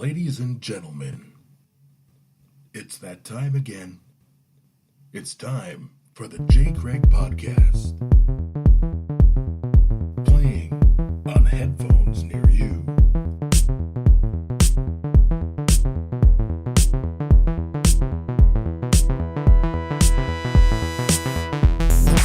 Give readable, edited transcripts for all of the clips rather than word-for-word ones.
Ladies and gentlemen, it's that time again. It's time for the J. Craig Podcast. Playing on headphones near you.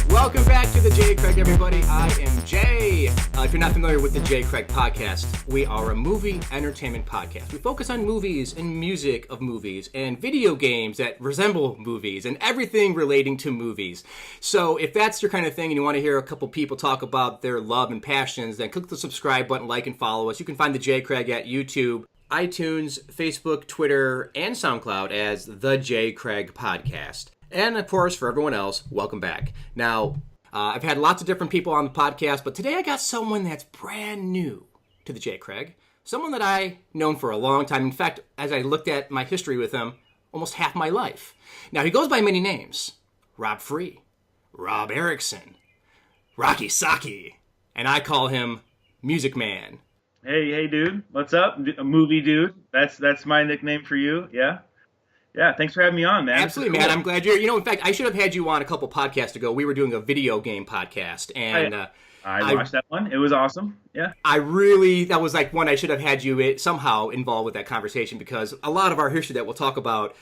Welcome back to the J. Craig, everybody. I am Jay. If you're not familiar with the J. Craig Podcast, we are a movie entertainment podcast. We focus on movies and music of movies and video games that resemble movies and everything relating to movies. So if that's your kind of thing and you want to hear a couple people talk about their love and passions, then click the subscribe button, like and follow us. You can find the J. Craig at YouTube, iTunes, Facebook, Twitter, and SoundCloud as the J. Craig Podcast. And, of course, for everyone else, welcome back. Now, I've had lots of different people on the podcast, but today I got someone that's brand new to the J. Craig. Someone that I've known for a long time. In fact, as I looked at my history with him, almost half my life. Now, he goes by many names. Rob Free, Rob Ericksen, Rocky Saki, and I call him Music Man. Hey, dude. What's up? A movie dude. That's my nickname for you, yeah? Yeah, thanks for having me on, man. Absolutely, cool. man. I'm glad you're... in fact, I should have had you on a couple podcasts ago. We were doing a video game podcast, and... I watched that one. It was awesome, yeah. That was like one I should have had you somehow involved with that conversation, because a lot of our history that we'll talk about,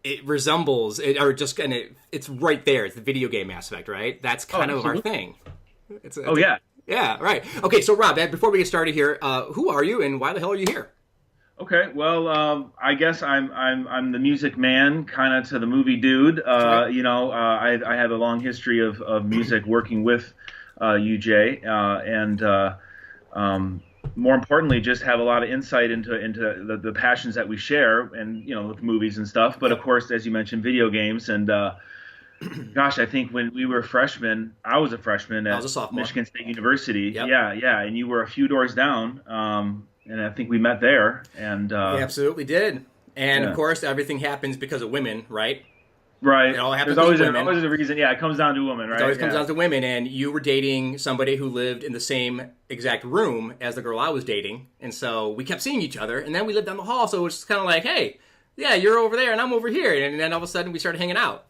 it resembles, it's right there. It's the video game aspect, right? That's kind of our thing. Yeah. Yeah, right. Okay, so Rob, before we get started here, who are you and why the hell are you here? Okay, well, I guess I'm the music man, kind of to the movie dude. Right. I have a long history of music working with UJ, and more importantly, just have a lot of insight into the passions that we share, and with movies and stuff. But of course, as you mentioned, video games, and gosh, I think when we were freshmen, I was a freshman at Michigan State University. Yep. Yeah, and you were a few doors down. And I think we met there. And we absolutely did. And, of course, everything happens because of women, right? Right. It all happens There's always, with women. always a reason. Yeah, it comes down to women, right? It always comes down to women. And you were dating somebody who lived in the same exact room as the girl I was dating. And so we kept seeing each other. And then we lived down the hall. So it was kind of like, hey, yeah, you're over there and I'm over here. And then all of a sudden we started hanging out.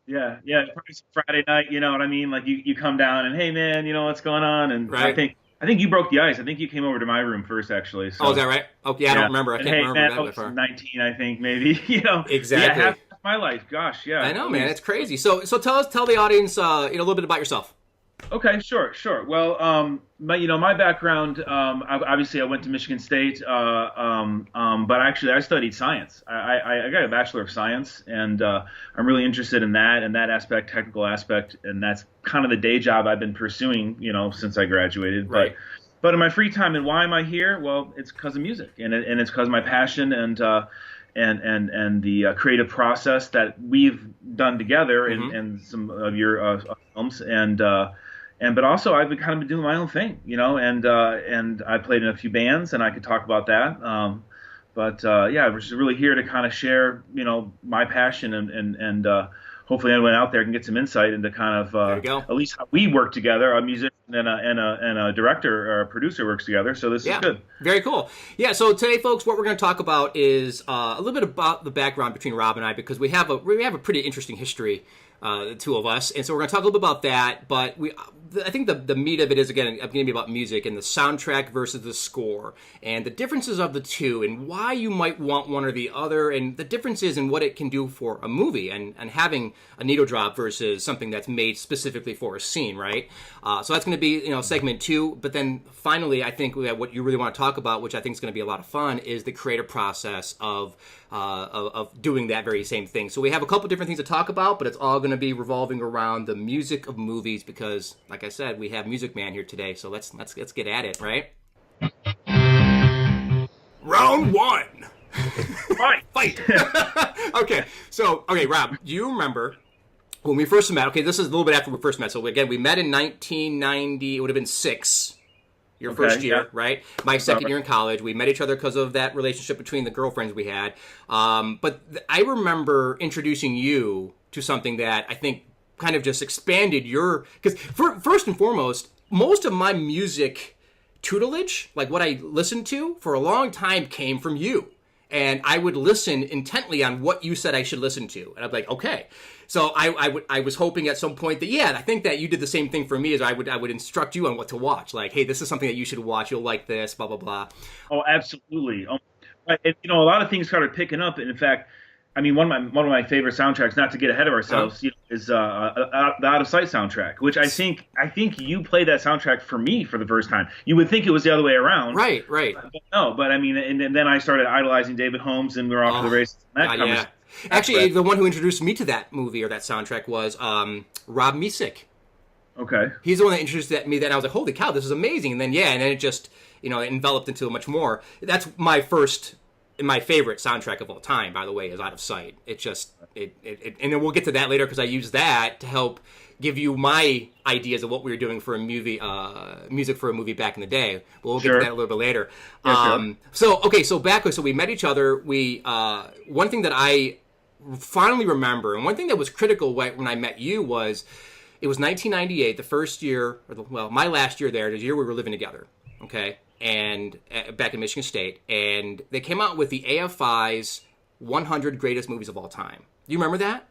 Yeah. Probably Friday night, you know what I mean? Like you come down and, hey, man, what's going on? And right. I think you broke the ice. I think you came over to my room first, actually. So. Oh, is that right? Oh, yeah, I don't remember. I can't remember man, that I was far. 19, I think, maybe. Exactly. Yeah, half my life. Gosh, yeah. I know, man. It's crazy. So tell the audience a little bit about yourself. Okay, sure. Well, my background, obviously I went to Michigan State, but actually I studied science. I got a Bachelor of Science, and I'm really interested in that aspect, technical aspect, and that's kind of the day job I've been pursuing, since I graduated. Right. But in my free time, and why am I here? Well, it's because of music, and it's because of my passion and the creative process that we've done together in some of your films, but also I've been kind of doing my own thing, and I played in a few bands, and I could talk about that. We're just really here to kind of share, my passion and hopefully anyone out there can get some insight into kind of at least how we work together, a musician and a director or a producer works together. So this is good. Very cool. Yeah. So today, folks, what we're going to talk about is a little bit about the background between Rob and I, because we have a pretty interesting history, the two of us, and so we're going to talk a little bit about that. But I think the meat of it is going to be about music and the soundtrack versus the score and the differences of the two and why you might want one or the other and the differences in what it can do for a movie and having a needle drop versus something that's made specifically for a scene, right? So that's going to be segment 2. But then finally, I think that what you really want to talk about, which I think is going to be a lot of fun, is the creative process of doing that very same thing. So we have a couple different things to talk about, but it's all going to be revolving around the music of movies because, like I said, we have Music Man here today. So let's get at it, right? Round 1. Fight. Okay, Rob, do you remember when we first met? Okay, this is a little bit after we first met. So again, we met in 1990. It would have been 6. Your first year, right? My second year in college. We met each other because of that relationship between the girlfriends we had. But I remember introducing you to something that I think kind of just expanded your... Because first and foremost, most of my music tutelage, like what I listened to for a long time, came from you. and I would listen intently on what you said I should listen to, and I'd be like, okay. So I was hoping at some point that, I think that you did the same thing for me, as I would instruct you on what to watch. Like, hey, this is something that you should watch. You'll like this, blah, blah, blah. Oh, absolutely. And, a lot of things started picking up. And in fact, I mean, one of my favorite soundtracks, not to get ahead of ourselves, is the Out of Sight soundtrack, which I think you played that soundtrack for me for the first time. You would think it was the other way around. Right. But no, but I mean, and then I started idolizing David Holmes, and we were off to the races. Yeah. Actually, the one who introduced me to that movie or that soundtrack was Rob Misek. Okay. He's the one that introduced me. That I was like, holy cow, this is amazing. And then it just it enveloped into much more. That's my favorite soundtrack of all time, by the way, is Out of Sight. It just and then we'll get to that later because I use that to help give you my ideas of what we were doing for a movie, music for a movie back in the day. But we'll get to that a little bit later. Yeah, sure. So we met each other. One thing that I finally remember, and one thing that was critical when I met you was, it was 1998, the first year, my last year there, the year we were living together, okay, and back in Michigan State, and they came out with the AFI's 100 greatest movies of all time. Do you remember that?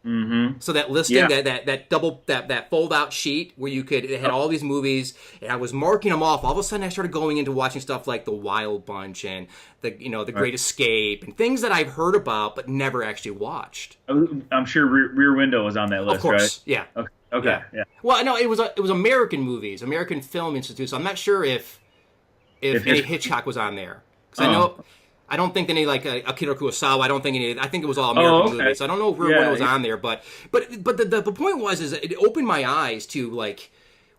Mm-hmm. So that listing, that fold out sheet where it had all these movies, and I was marking them off. All of a sudden, I started going into watching stuff like The Wild Bunch and the Great Escape and things that I've heard about but never actually watched. I'm sure Rear Window was on that list, of course, right? Yeah. Okay. Yeah. Well, no, it was American movies, American Film Institute. So I'm not sure if any Hitchcock was on there, because I don't think any like Akira Kurosawa. I don't think any. I think it was all American movies. So I don't know if Rear Window was on there, but the point was is it opened my eyes to like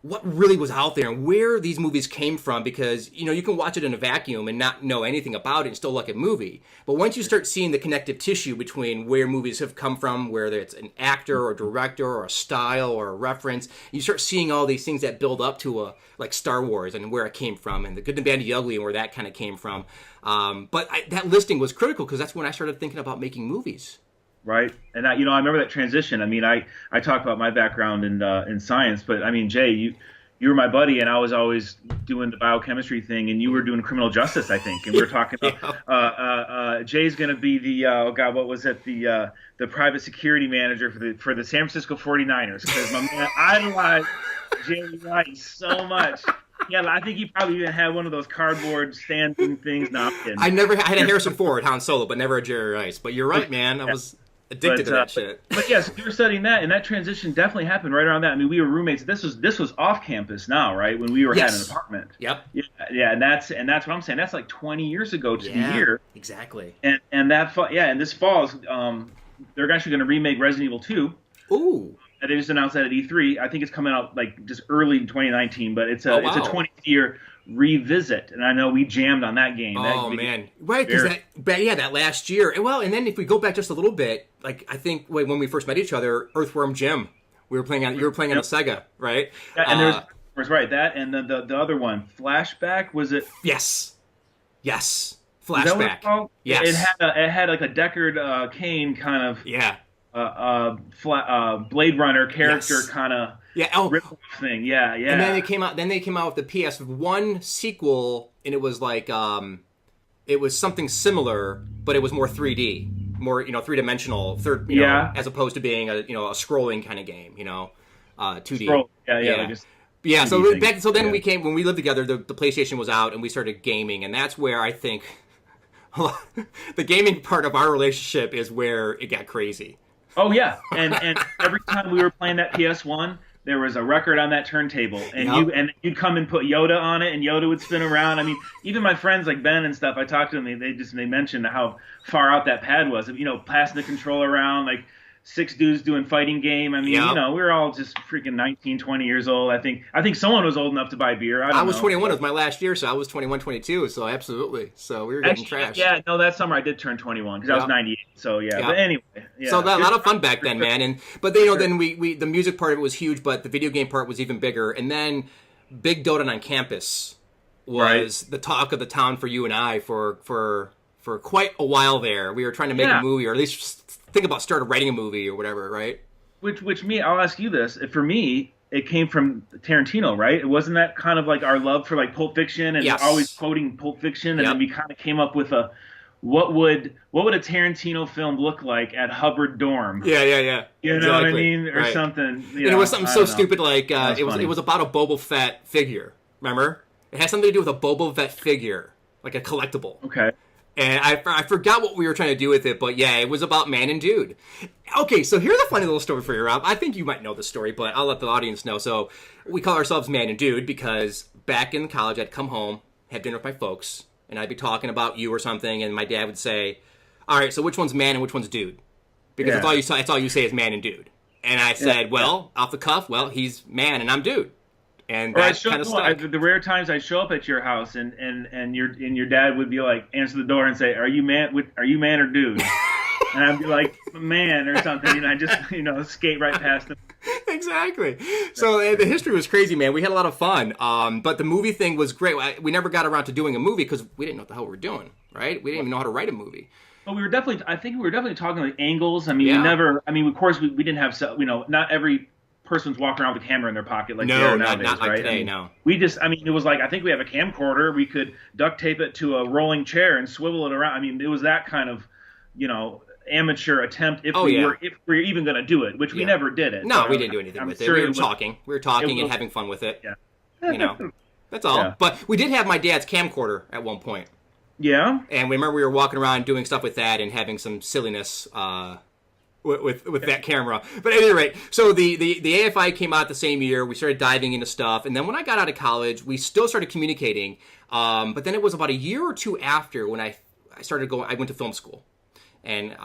what really was out there and where these movies came from, because you can watch it in a vacuum and not know anything about it and still like a movie. But once you start seeing the connective tissue between where movies have come from, whether it's an actor or director or a style or a reference, you start seeing all these things that build up to like Star Wars and where it came from, and The Good, the Bad, and the Ugly and where that kind of came from. But that listing was critical because that's when I started thinking about making movies. Right, and I remember that transition. I mean, I talk about my background in science, but I mean, Jay, you were my buddy, and I was always doing the biochemistry thing, and you were doing criminal justice, I think, and we were talking about Jay's going to be the what was it, the private security manager for the San Francisco 49ers, because my man idolized Jay Rice so much. Yeah, I think he probably even had one of those cardboard standing things. No, I'm kidding. I had a Harrison Ford, Han Solo, but never a Jerry Rice. But you're right, man. I was addicted to that shit. But yes, we were studying that, and that transition definitely happened right around that. I mean, we were roommates. This was off campus now, right? When we were had an apartment. Yep. Yeah, and that's what I'm saying. That's like 20 years ago to the year. Exactly. And that and this fall is they're actually going to remake Resident Evil 2. Ooh. They just announced that at E3. I think it's coming out like just early 2019, but it's a 20th year revisit, and I know we jammed on that game. Man, right? Because that last year, and then if we go back just a little bit, like I think when we first met each other, Earthworm Jim, you were playing on a Sega, right? Yeah, and there's right that, and the other one, Flashback, was it? Yes, Flashback. Is that what it's called? Yes, it had like a Deckard Cain kind of Blade Runner character kind of rip-off thing. Yeah. And then they came out with the PS1 sequel, and it was like it was something similar, but it was more 3D, more three-dimensional, as opposed to being a scrolling kind of game, 2D. Scroll. Yeah. So then we came when we lived together. The PlayStation was out, and we started gaming, and that's where I think the gaming part of our relationship is where it got crazy. Oh yeah, and every time we were playing that PS1, there was a record on that turntable, and you'd come and put Yoda on it, and Yoda would spin around. I mean, even my friends like Ben and stuff, I talked to them, they mentioned how far out that pad was. Passing the controller around, like 6 dudes doing fighting game. I mean, we were all just freaking 19, 20 years old. I think someone was old enough to buy beer. I was 21. It was my last year, so I was 21, 22. So absolutely. So we were getting trashed. Yeah, no, that summer I did turn 21 because I was 98. So but anyway. Yeah. So a lot of fun back then, man. But then we the music part of it was huge, but the video game part was even bigger. And then Big Doden on Campus was the talk of the town for you and I for quite a while there. We were trying to make a movie, or at least think about starting writing a movie or whatever, right? Which I'll ask you this. For me, it came from Tarantino, right? It wasn't that kind of like our love for like Pulp Fiction and always quoting Pulp Fiction, and then we kind of came up with what would a Tarantino film look like at Hubbard Dorm? Yeah. You know what I mean, or something. And it was something so stupid like it was about a Boba Fett figure. Remember? It has something to do with a Boba Fett figure, like a collectible. Okay. And I forgot what we were trying to do with it, but yeah, it was about Man and Dude. Okay, so here's a funny little story for you, Rob. I think you might know the story, but I'll let the audience know. So we call ourselves Man and Dude because back in college, I'd come home, have dinner with my folks, and I'd be talking about you or something, and my dad would say, all right, so which one's man and which one's dude? Because that's all you say is man and dude. And I said, off the cuff, he's man and I'm dude. And that kind of stuck. The rare times I show up at your house and your dad would be like, answer the door and say, are you man or dude? And I'd be like, man or something, and I just skate right past them. Exactly. So the history was crazy, man. We had a lot of fun. But the movie thing was great. We never got around to doing a movie because we didn't know what the hell we were doing, right? We didn't even know how to write a movie. But I think we were definitely talking like angles. I mean, of course we didn't have, not every person's walking around with a camera in their pocket like they are nowadays, not like right? Today, no. We just, it was like, I think we have a camcorder. We could duct tape it to a rolling chair and swivel it around. I mean, it was that kind of, amateur attempt if we were even going to do it, which we never did it. No, we didn't do anything with it. We were talking. We were talking and having fun with it. Yeah. That's all. Yeah. But we did have my dad's camcorder at one point. Yeah. And remember we were walking around doing stuff with that and having some silliness with that camera. But at any rate, so the AFI came out the same year. We started diving into stuff. And then when I got out of college, we still started communicating. But then it was about a year or two after when I went to film school. And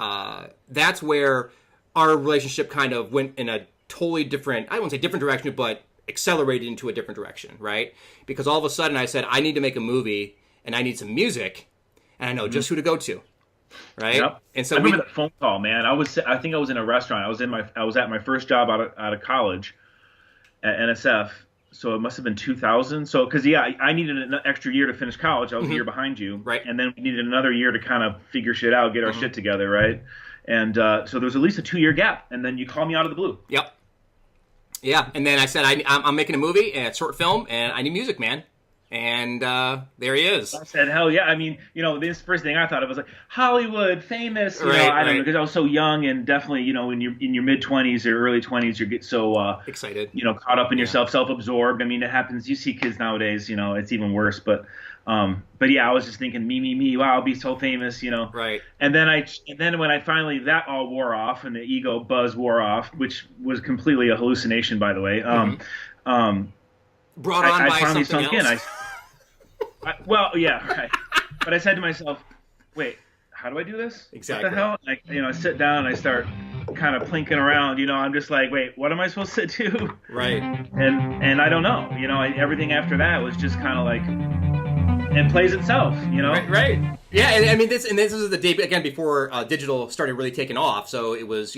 that's where our relationship kind of went in a totally different, I wouldn't say different direction, but accelerated into a different direction, right? Because all of a sudden I said, I need to make a movie and I need some music and I know just who to go to. Right. Yep. And so I remember that phone call, man. I think I was in a restaurant. I was at my first job out of college at NSF. So it must have been 2000. So because I needed an extra year to finish college. I was a year behind you. Right. And then we needed another year to kind of figure shit out, get our shit together. Right. And so there was at least a 2-year gap. And then you called me out of the blue. Yep. Yeah. And then I said, I'm making a movie and a short film and I need music, man. And there he is. I said, hell yeah. I mean, this first thing I thought of was like Hollywood, famous. I don't know, because I was so young and definitely, in your mid-20s or early 20s, you get so excited, caught up in yourself, self-absorbed. I mean, it happens. You see kids nowadays, it's even worse. But yeah, I was just thinking, me. Wow, I'll be so famous, Right. And then when I finally that all wore off and the ego buzz wore off, which was completely a hallucination, by the way. Brought on by finally something sunk else. Right. But I said to myself, wait, how do I do this? Exactly. What the hell? Like, I sit down and I start kind of plinking around, I'm just like, wait, what am I supposed to do? Right. And I don't know, everything after that was just kind of like, it plays itself, Right. Yeah, and I mean this is the day again before digital started really taking off. So it was,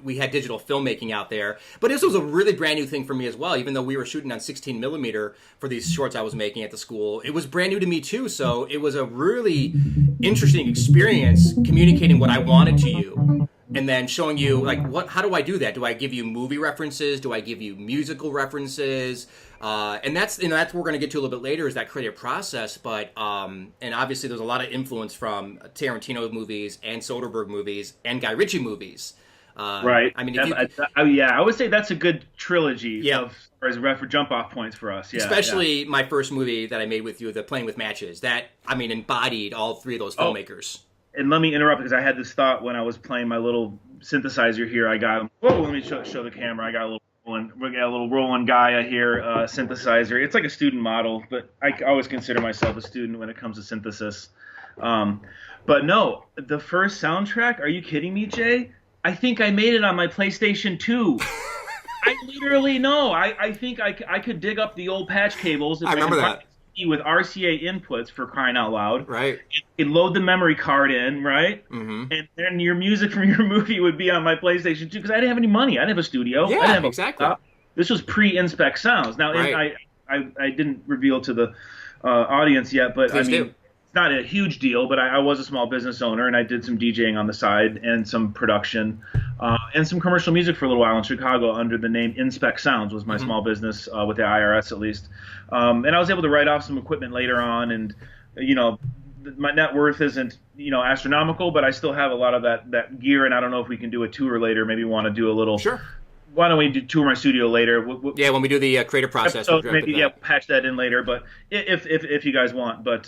we had digital filmmaking out there, but this was a really brand new thing for me as well. Even though we were shooting on 16 millimeter for these shorts I was making at the school, it was brand new to me too. So it was a really interesting experience communicating what I wanted to you. And then showing you, like, how do I do that? Do I give you movie references? Do I give you musical references? And that's what we're going to get to a little bit later is that creative process. But, and obviously there's a lot of influence from Tarantino movies and Soderbergh movies and Guy Ritchie movies. Right. I mean, I would say that's a good trilogy of as jump off points for us. Yeah. Especially my first movie that I made with you, the Playing with Matches. That, embodied all three of those filmmakers. And let me interrupt because I had this thought when I was playing my little synthesizer here. I got let me show the camera. I got a little Roland Gaia here synthesizer. It's like a student model, but I always consider myself a student when it comes to synthesis. But no, the first soundtrack. Are you kidding me, Jay? I think I made it on my PlayStation 2. I literally know. I think I could dig up the old patch cables. I remember that. With RCA inputs, for crying out loud. Right. You'd load the memory card in, right? Mm-hmm. And then your music from your movie would be on my PlayStation 2 because I didn't have any money. I didn't have a studio. Yeah, I didn't have exactly. This was pre-Inspect Sounds. Now, right. I didn't reveal to the audience yet, but Please do. It's not a huge deal, but I was a small business owner, and I did some DJing on the side and some production and some commercial music for a little while in Chicago under the name Inspect Sounds was my small business with the IRS at least. And I was able to write off some equipment later on and, my net worth isn't, astronomical, but I still have a lot of that gear, and I don't know if we can do a tour later. Maybe we want to do a little. Sure. Why don't we tour my studio later? Yeah, when we do the creative process. So maybe patch that in later. But if you guys want, but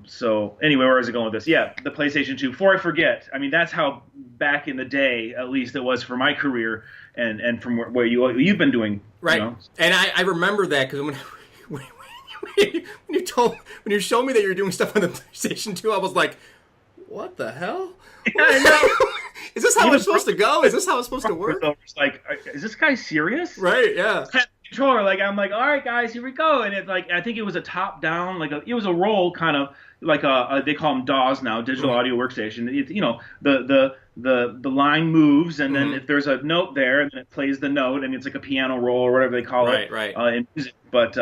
so anyway, where was I going with this? Yeah, the PlayStation 2. Before I forget, I mean that's how back in the day, at least it was for my career, and from where you've been doing. Right. And I remember that because when you showed me that you were doing stuff on the PlayStation 2, I was like, what the hell? Yeah, I know. Is this how it's supposed to go? Is this how it's supposed to work? It's like, is this guy serious? Right, yeah. Controller, like I'm like, all right, guys, here we go, and it's like I think it was a top down, it was a roll kind of like they call them DAWs now, digital audio workstation. It, the line moves, and then if there's a note there, and then it plays the note, and it's like a piano roll or whatever they call it in music. But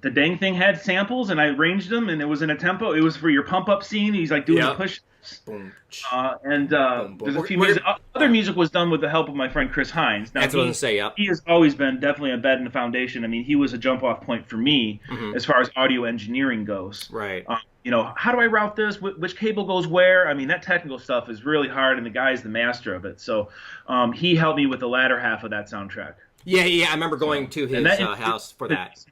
the dang thing had samples, and I arranged them, and it was in a tempo. It was for your pump up scene. He's like doing the push. Boom. There's a few music. Other music was done with the help of my friend Chris Hines. Now, that's what I was going to say, yeah. He has always been definitely a bed in the foundation. I mean, he was a jump-off point for me as far as audio engineering goes. Right. How do I route this? Which cable goes where? I mean, that technical stuff is really hard, and the guy's the master of it. So he helped me with the latter half of that soundtrack. Yeah, I remember going to his house for that.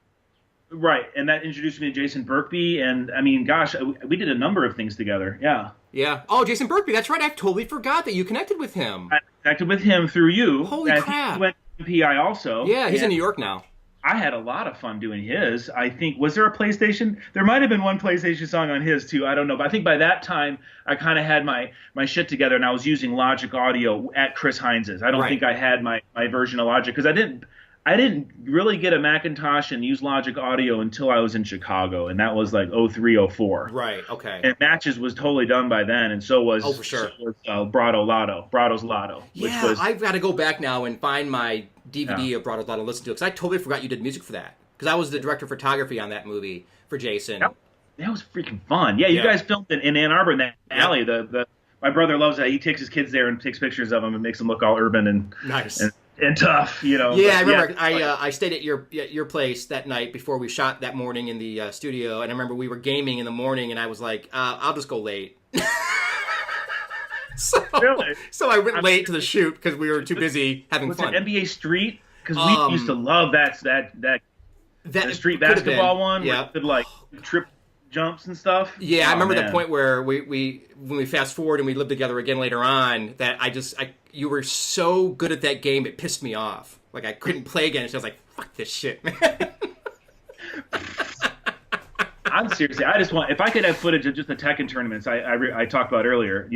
Right, and that introduced me to Jason Birkby, and I mean, gosh, we did a number of things together. Yeah. Yeah. Oh, Jason Birkby, that's right. I totally forgot that you connected with him. I connected with him through you. Holy crap! He went to PI also. Yeah, he's in New York now. I had a lot of fun doing his. I think, was there a PlayStation? There might have been one PlayStation song on his too. I don't know, but I think by that time I kind of had my shit together, and I was using Logic Audio at Chris Hines's. I don't think I had my version of Logic because I didn't really get a Macintosh and use Logic Audio until I was in Chicago, and that was like 03, 04. Right, okay. And Matches was totally done by then, and so was, for sure. Brato's Lotto. Yeah, which was, I've got to go back now and find my DVD of Brato's Lotto and listen to it, because I totally forgot you did music for that. Because I was the director of photography on that movie for Jason. That was freaking fun. Yeah, you guys filmed it in Ann Arbor in that alley. My brother loves that. He takes his kids there and takes pictures of them and makes them look all urban and nice. And tough, Yeah, I remember. I stayed at your place that night before we shot that morning in the studio, and I remember we were gaming in the morning, and I was like, I'll just go late. So I went late to the shoot because we were too busy having fun. Was it NBA Street? Because we used to love that street basketball one with the trip jumps and stuff. Yeah, I remember the point where when we fast forward and we lived together again later on, that you were so good at that game, it pissed me off. Like, I couldn't play again, so I was like, fuck this shit, man. I'm seriously, I just want, if I could have footage of just the Tekken tournaments I talked about earlier,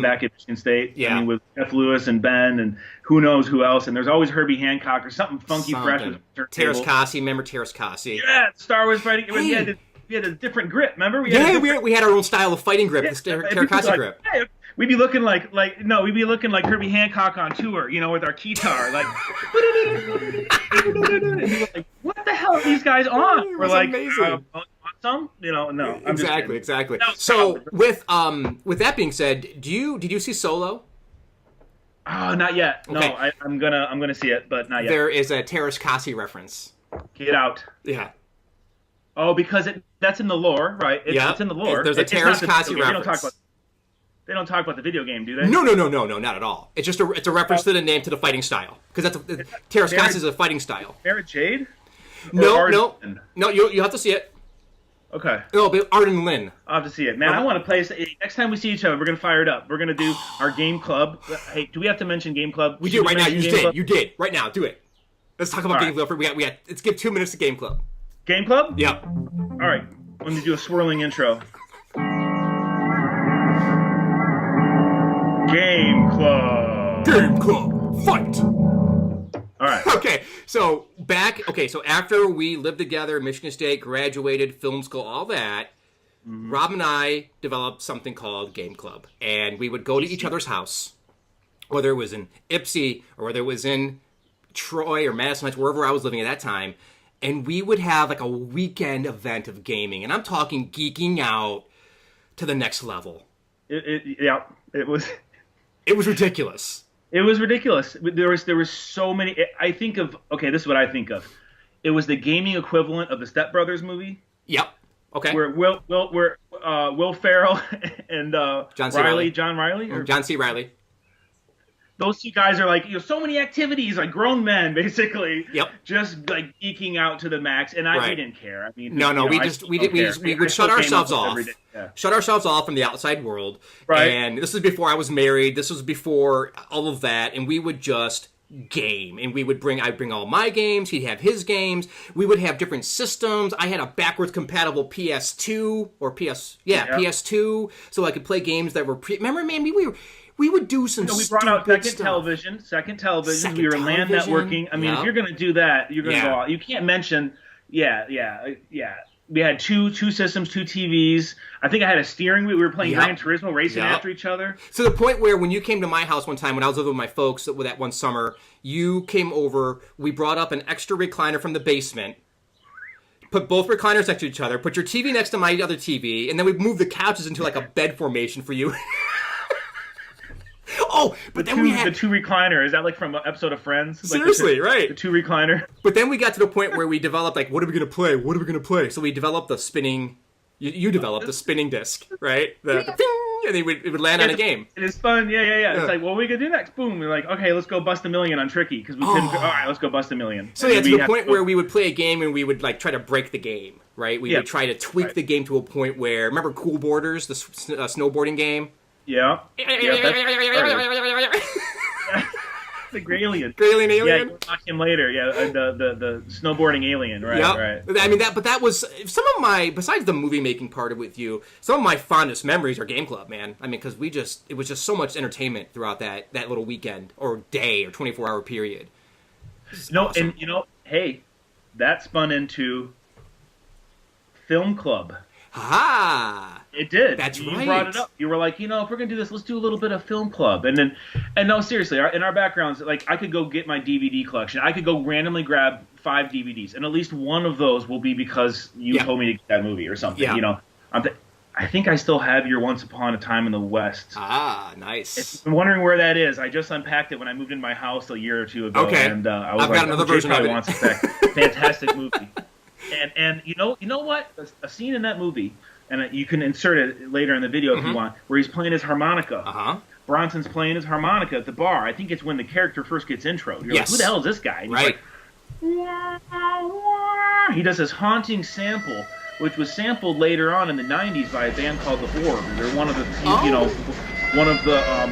back at Michigan State. Yeah. I mean, with Jeff Lewis and Ben and who knows who else, and there's always Herbie Hancock or something funky fresh. Terrace Kasi, remember Terrace Kasi? Yeah, Star Wars fighting. Hey. We had a different grip, remember? We had our own style of fighting grip, the Terrace Kasi grip. Hey, we'd be looking like Herbie Hancock on tour, with our guitar, like. Like, what the hell are these guys on? We're like, amazing. Some, no. Exactly. So with that being said, did you see Solo? Oh, not yet. Okay. No, I'm gonna see it, but not yet. There is a Terrace Kasi reference. Get out. Yeah. Oh, because that's in the lore, right? It's in the lore. There's a Terrace Kasi reference. They don't talk about the video game, do they? No, not at all. It's just it's a reference to the name, to the fighting style, because Terrace Kasi is a fighting style. Mara Jade? No. You have to see it. Okay. No, but Arden Lynn. I'll have to see it. Man, I want to play. Next time we see each other, we're going to fire it up. We're going to do our game club. Hey, do we have to mention game club? We do right now. You did. Right now, do it. Let's talk about game club. We got. Let's give 2 minutes to game club. Game club? Yeah. All right. Let me do a swirling intro. Game club. Game club. Fight. All right. Okay, so after we lived together, Michigan State, graduated, film school, all that, Rob and I developed something called Game Club. And we would go to each other's house, whether it was in Ypsi or whether it was in Troy or Madison Heights, wherever I was living at that time, and we would have like a weekend event of gaming. And I'm talking geeking out to the next level. It was ridiculous. It was ridiculous. There was so many. This is what I think of. It was the gaming equivalent of the Step Brothers movie. Yep. Okay. Where Will Ferrell and John Riley, or John C. Riley. Those two guys are like, so many activities, like grown men, basically. Yep. Just like geeking out to the max, and we didn't care. I mean, we would shut ourselves off. Yeah. Shut ourselves off from the outside world. Right. And this is before I was married. This was before all of that, and we would just game. And I'd bring all my games. He'd have his games. We would have different systems. I had a backwards compatible PS2 or PS2, so I could play games that were remember, man, we would do some. We brought out second television. We were LAN networking. I mean, if you're going to do that, you're going to go out. You can't mention. Yeah. We had two systems, two TVs. I think I had a steering wheel. We were playing Gran Turismo, racing after each other. So the point where when you came to my house one time when I was living with my folks that one summer, you came over. We brought up an extra recliner from the basement. Put both recliners next to each other. Put your TV next to my other TV, and then we moved the couches into like a bed formation for you. Oh, but then we had the two recliner. Is that like from an episode of Friends? Seriously, like right? The two recliner. But then we got to the point where we developed like, what are we gonna play? So we developed the spinning. You developed the spinning disc, right? The ping, and it would land on a game. It is fun. Yeah. It's like, what are we gonna do next? Boom. We're like, okay, let's go bust a million on Tricky because we couldn't. All right, let's go bust a million. So to the point where we would play a game and we would like try to break the game, right? We would try to tweak the game to a point where remember Cool Borders, the snowboarding game. Yeah. The Gray Alien. Alien. Yeah, we'll talk him later. Yeah, the snowboarding alien. Right. Right. I mean that was some of my, besides the movie making part of it with you, some of my fondest memories are Game Club, man. I mean, because it was just so much entertainment throughout that little weekend or day or 24-hour period. Awesome. And hey, that spun into Film Club. Ha! It did. That's right. You brought it up. You were like, if we're gonna do this, let's do a little bit of Film Club. And no, seriously, in our backgrounds, like I could go get my DVD collection. I could go randomly grab 5 DVDs, and at least one of those will be because you told me to get that movie or something. Yeah. I think I still have your Once Upon a Time in the West. Ah, nice. If you're wondering where that is, I just unpacked it when I moved in my house a year or two ago. Okay. And I was I've got another version of it. Wants it back. Fantastic movie. And you know what? A scene in that movie. And you can insert it later in the video if you want, where he's playing his harmonica. Uh-huh. Bronson's playing his harmonica at the bar. I think it's when the character first gets introed. You're like, who the hell is this guy? And right. He's like, he does this haunting sample, which was sampled later on in the 90s by a band called The Orb. They're one of the,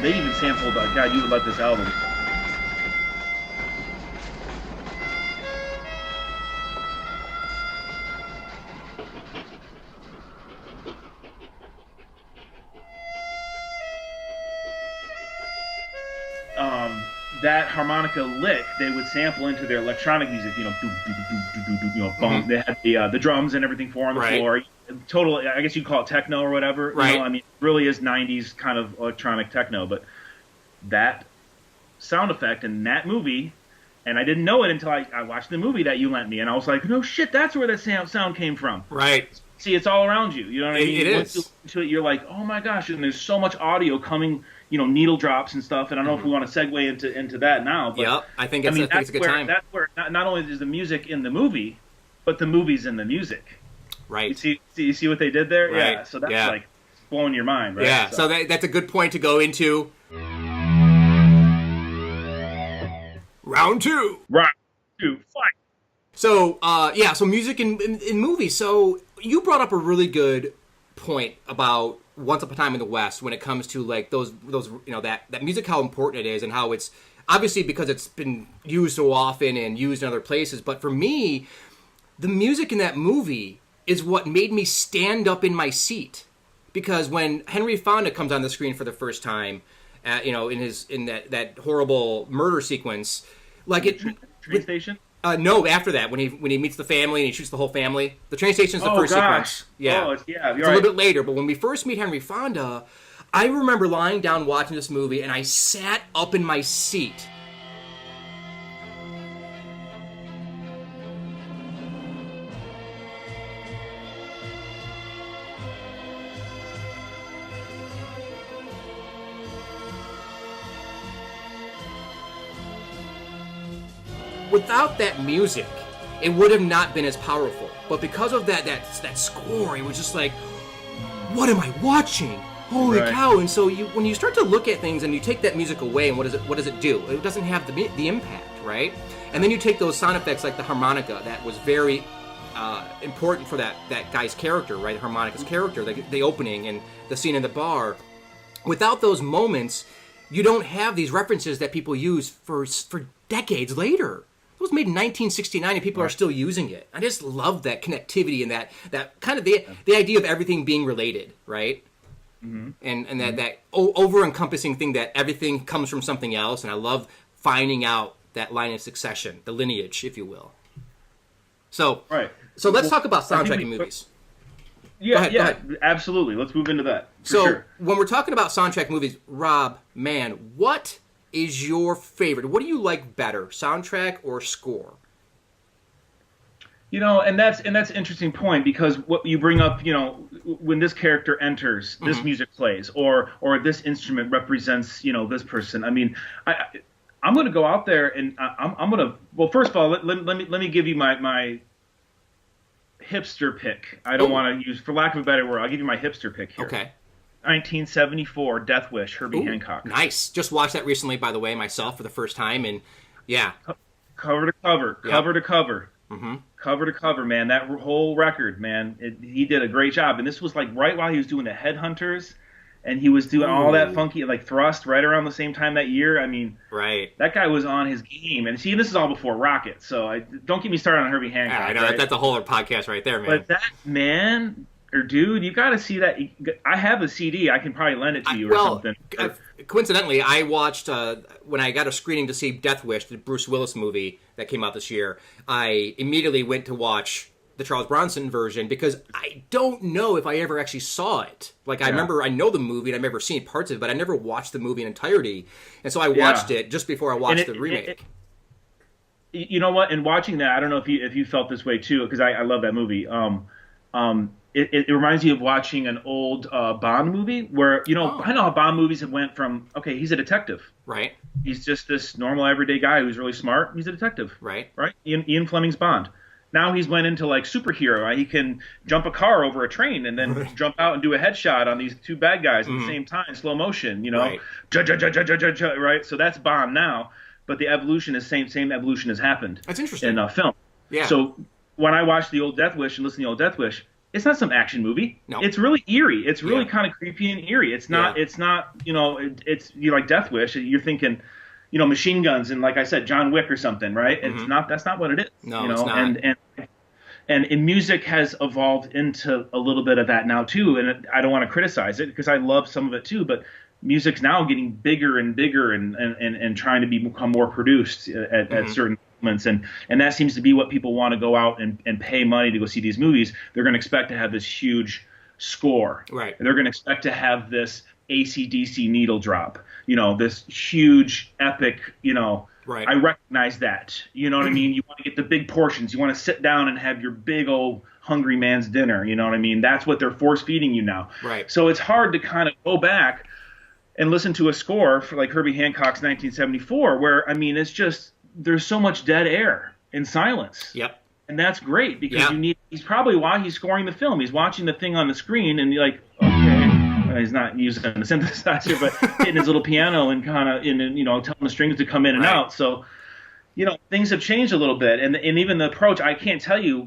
they even sampled, God, You Would Like This album. That harmonica lick they would sample into their electronic music, boom. They had the drums and everything on the floor. Total, I guess you'd call it techno or whatever. Right. I mean, it really is 90s kind of electronic techno, but that sound effect in that movie, and I didn't know it until I watched the movie that you lent me, and I was like, no shit, that's where that sound came from. Right. See, it's all around you. You know what I mean? It is. Once you listen to it, you're like, oh my gosh, and there's so much audio coming, needle drops and stuff. And I don't know if we want to segue into that now. But, I think it's a good time. That's where not only is the music in the movie, but the movie's in the music. Right. You see what they did there? Right. Yeah. So that's like blowing your mind, right? Yeah. So that's a good point to go into. Round 2. Round 2. Fight. So, so music in movies. So you brought up a really good point about Once Upon a Time in the West when it comes to like those that music, how important it is, and how it's obviously because it's been used so often and used in other places. But for me, the music in that movie is what made me stand up in my seat, because when Henry Fonda comes on the screen for the first time, in that horrible murder sequence, like train station. No, after that, when he meets the family and he shoots the whole family. The train station's the first sequence. Yeah. It's a little bit later, but when we first meet Henry Fonda, I remember lying down watching this movie, and I sat up in my seat. Without that music, it would have not been as powerful. But because of that score, it was just like, what am I watching? Holy cow! And so when you start to look at things and you take that music away, and what does it do? It doesn't have the impact, right? And then you take those sound effects like the harmonica that was very important for that guy's character, right? Harmonica's character, the opening and the scene in the bar. Without those moments, you don't have these references that people use for decades later. It was made in 1969 and people are still using it. I just love that connectivity and that kind of the idea of everything being related, right? Mm-hmm. And that over-encompassing thing that everything comes from something else. And I love finding out that line of succession, the lineage, if you will. So let's talk about soundtrack in movies. Yeah, go ahead. Absolutely. Let's move into that. So when we're talking about soundtrack movies, Rob, man, what is your favorite? What do you like better, soundtrack or score? And that's an interesting point, because what you bring up, when this character enters, this music plays, or this instrument represents, this person. I mean, I'm going to go out there and I'm going to. Well, first of all, let me give you my hipster pick. I don't want to use, for lack of a better word, I'll give you my hipster pick here. Okay. 1974, Death Wish, Herbie Hancock. Nice. Just watched that recently, by the way, myself for the first time, and yeah. Cover to cover, cover to cover. Mm-hmm. Cover to cover, man. That whole record, man, he did a great job. And this was like right while he was doing the Headhunters, and he was doing all that funky, like Thrust, right around the same time that year. I mean, that guy was on his game. And see, this is all before Rocket, so don't get me started on Herbie Hancock. I know, that's a whole other podcast right there, man. But that man, or dude, you got to see that. I have a CD. I can probably lend it to you or something. Coincidentally, I watched, when I got a screening to see Death Wish, the Bruce Willis movie that came out this year, I immediately went to watch the Charles Bronson version, because I don't know if I ever actually saw it. Like, I remember, I know the movie, and I've never seen parts of it, but I never watched the movie in entirety. And so I watched it just before I watched the remake. You know what? In watching that, I don't know if you felt this way too, because I love that movie. It reminds me of watching an old Bond movie where, I know how Bond movies have went from, okay, he's a detective. Right. He's just this normal everyday guy who's really smart. He's a detective. Right. Ian Fleming's Bond. Now he's went into like superhero. He can jump a car over a train and then jump out and do a headshot on these two bad guys at the same time, slow motion, right? Right? So that's Bond now. But the evolution is same evolution has happened. That's interesting. In film. Yeah. So when I watch the old Death Wish and listen to the old Death Wish, it's not some action movie. No. It's really eerie. It's really kind of creepy and eerie. It's not. Yeah. It's not. It's like Death Wish. You're thinking, machine guns and, like I said, John Wick or something, right? Mm-hmm. It's not. That's not what it is. No, it's not. And music has evolved into a little bit of that now too. And I don't want to criticize it, because I love some of it too. But music's now getting bigger and bigger and trying to become more produced at certain moments. And that seems to be what people want to go out and pay money to go see these movies. They're going to expect to have this huge score. Right. They're going to expect to have this AC/DC needle drop. This huge epic, Right. I recognize that. You know what I mean? You want to get the big portions. You want to sit down and have your big old hungry man's dinner. You know what I mean? That's what they're force feeding you now. Right. So it's hard to kind of go back and listen to a score for like Herbie Hancock's 1974, where, I mean, it's just, there's so much dead air and silence. Yep. And that's great, because he's probably, while he's scoring the film, he's watching the thing on the screen and you're like, okay. He's not using a synthesizer, but hitting his little piano and kind of, telling the strings to come in and out. So, things have changed a little bit, and even the approach. I can't tell you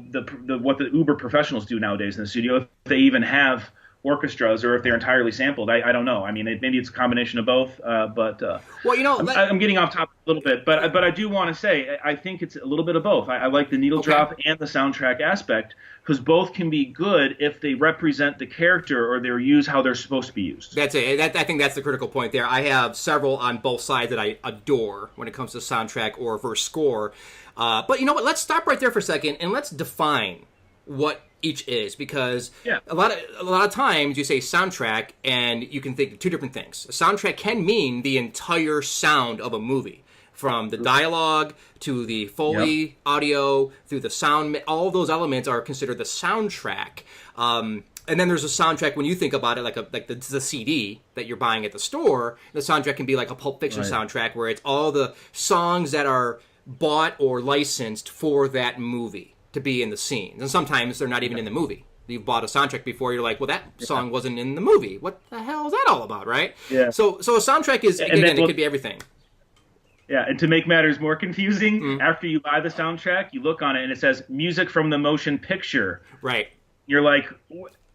what the uber professionals do nowadays in the studio, if they even have orchestras or if they're entirely sampled. I don't know. I mean, maybe it's a combination of both. I'm getting off topic a little bit, but I do want to say I think it's a little bit of both. I like the needle drop and the soundtrack aspect, because both can be good if they represent the character or they're used how they're supposed to be used. That's it. I think that's the critical point there. I have several on both sides that I adore when it comes to soundtrack or verse score. But you know what? Let's stop right there for a second and let's define what each is, because a lot of times you say soundtrack and you can think of two different things. A soundtrack can mean the entire sound of a movie, from the dialogue to the Foley audio through the sound. All those elements are considered the soundtrack. And then there's a soundtrack when you think about it, like the CD that you're buying at the store. The soundtrack can be like a Pulp Fiction soundtrack, where it's all the songs that are bought or licensed for that movie to be in the scenes. And sometimes they're not even in the movie. You've bought a soundtrack before, you're like, well, that song wasn't in the movie. What the hell is that all about, right? Yeah. So a soundtrack is, again, it could be everything. Yeah, and to make matters more confusing, after you buy the soundtrack, you look on it and it says music from the motion picture. Right. You're like,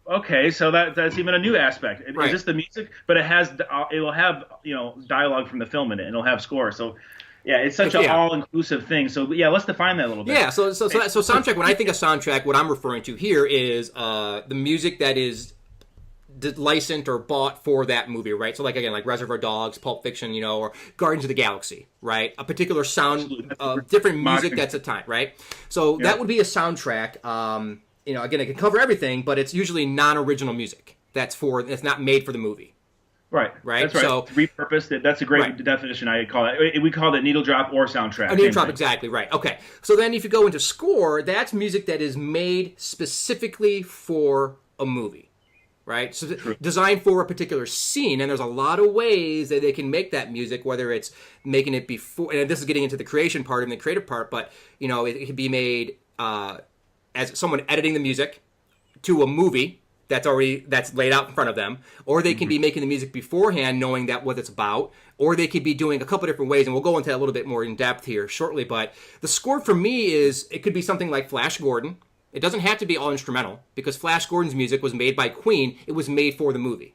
okay, so that's even a new aspect. Is this the music? But it'll have dialogue from the film in it, and it'll have score. So yeah, it's such an all-inclusive thing. So yeah, let's define that a little bit. Yeah. So soundtrack. When I think of soundtrack, what I'm referring to here is the music that is licensed or bought for that movie, right? So like Reservoir Dogs, Pulp Fiction, or Guardians of the Galaxy, right? A particular sound, different music that's a time, right? So that would be a soundtrack. Again, it can cover everything, but it's usually non-original music. That's not made for the movie. Right. That's right. So repurposed. That's a great definition. I call it. We call it needle drop or soundtrack. A needle drop, exactly right. Okay. So then, if you go into score, that's music that is made specifically for a movie. Right? So designed for a particular scene, and there's a lot of ways that they can make that music, whether it's making it before, and this is getting into the creation part and the creative part, but, it can be made as someone editing the music to a movie that's laid out in front of them, or they can be making the music beforehand, knowing that what it's about, or they could be doing a couple different ways, and we'll go into that a little bit more in depth here shortly, but the score for me it could be something like Flash Gordon. It doesn't have to be all instrumental, because Flash Gordon's music was made by Queen. It was made for the movie.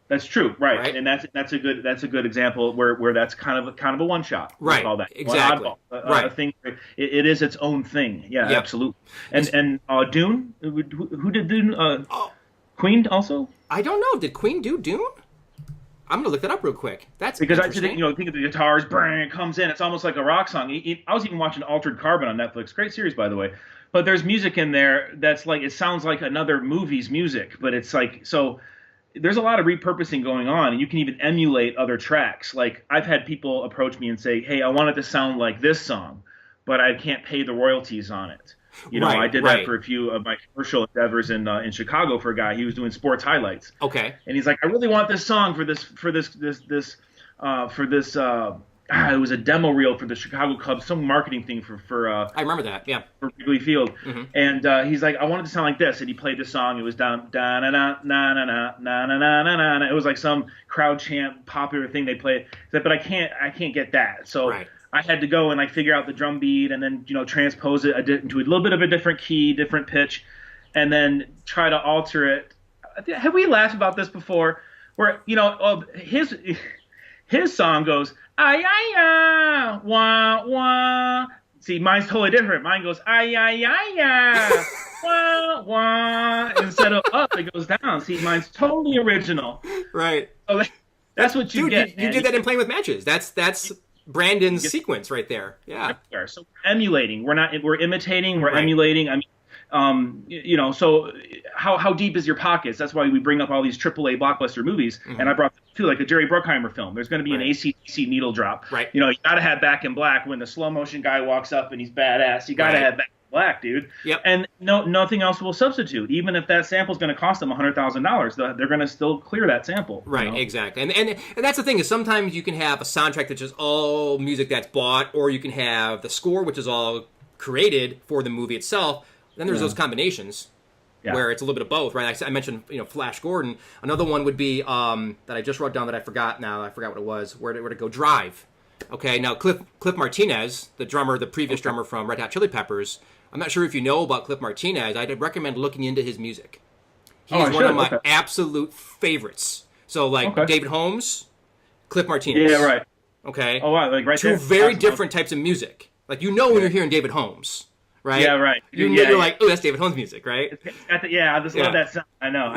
That's true, right? And that's a good example where that's kind of a one shot. Right. Call that. Exactly. A thing. It is its own thing. Yeah, yep. Absolutely. And Dune. Who did Dune? Queen also. I don't know. Did Queen do Dune? I'm gonna look that up real quick. That's because I think of the guitars. Bang, it comes in. It's almost like a rock song. I was even watching Altered Carbon on Netflix. Great series, by the way. But there's music in there that's like, it sounds like another movie's music, but it's like, so there's a lot of repurposing going on, and you can even emulate other tracks. Like, I've had people approach me and say, hey, I want it to sound like this song, but I can't pay the royalties on it. I did that for a few of my commercial endeavors in Chicago for a guy. He was doing sports highlights. Okay. And he's like, I really want this song for this it was a demo reel for the Chicago Cubs, some marketing thing for I remember that, yeah. For Wrigley Field. Mm-hmm. And he's like, I wanted to sound like this. And he played the song. It was down, da na na na na na na na na na na. It was like some crowd chant, popular thing they played. He said, but I can't get that. So I had to go and figure out the drum beat and then transpose it into a little bit of a different key, different pitch, and then try to alter it. Have we laughed about this before? Where his song goes, ay, ay, ay, wah, wah. See, mine's totally different. Mine goes, ay, ay, ay, ay, wah, wah. Instead of up, it goes down. See, mine's totally original. Right. So that's what you get. You did that in Playing with Matches. That's Brandon's sequence right there. Yeah. So we're emulating. We're imitating. We're emulating. I mean, so how deep is your pockets? That's why we bring up all these AAA blockbuster movies. Mm-hmm. And I brought too, like a Jerry Bruckheimer film. There's going to be an AC/DC needle drop. Right. You got to have Back in Black when the slow motion guy walks up and he's badass. You got to have Back in Black, dude. Yep. And nothing else will substitute. Even if that sample is going to cost them $100,000, they're going to still clear that sample. Right. Exactly. And that's the thing is sometimes you can have a soundtrack that's just all music that's bought, or you can have the score, which is all created for the movie itself. Then there's those combinations where it's a little bit of both, right? I mentioned, Flash Gordon. Another one would be that I just wrote down that I forgot now. I forgot what it was. Where to go? Drive. Okay, now Cliff Martinez, the previous drummer from Red Hot Chili Peppers. I'm not sure if you know about Cliff Martinez. I'd recommend looking into his music. He's one of my absolute favorites. So David Holmes, Cliff Martinez. Yeah, right. Okay. Oh wow, right Two there. very different types of music. When you're hearing David Holmes. Right? Yeah, right. You're like, oh, that's David Holmes' music, right? I just love that sound. I know.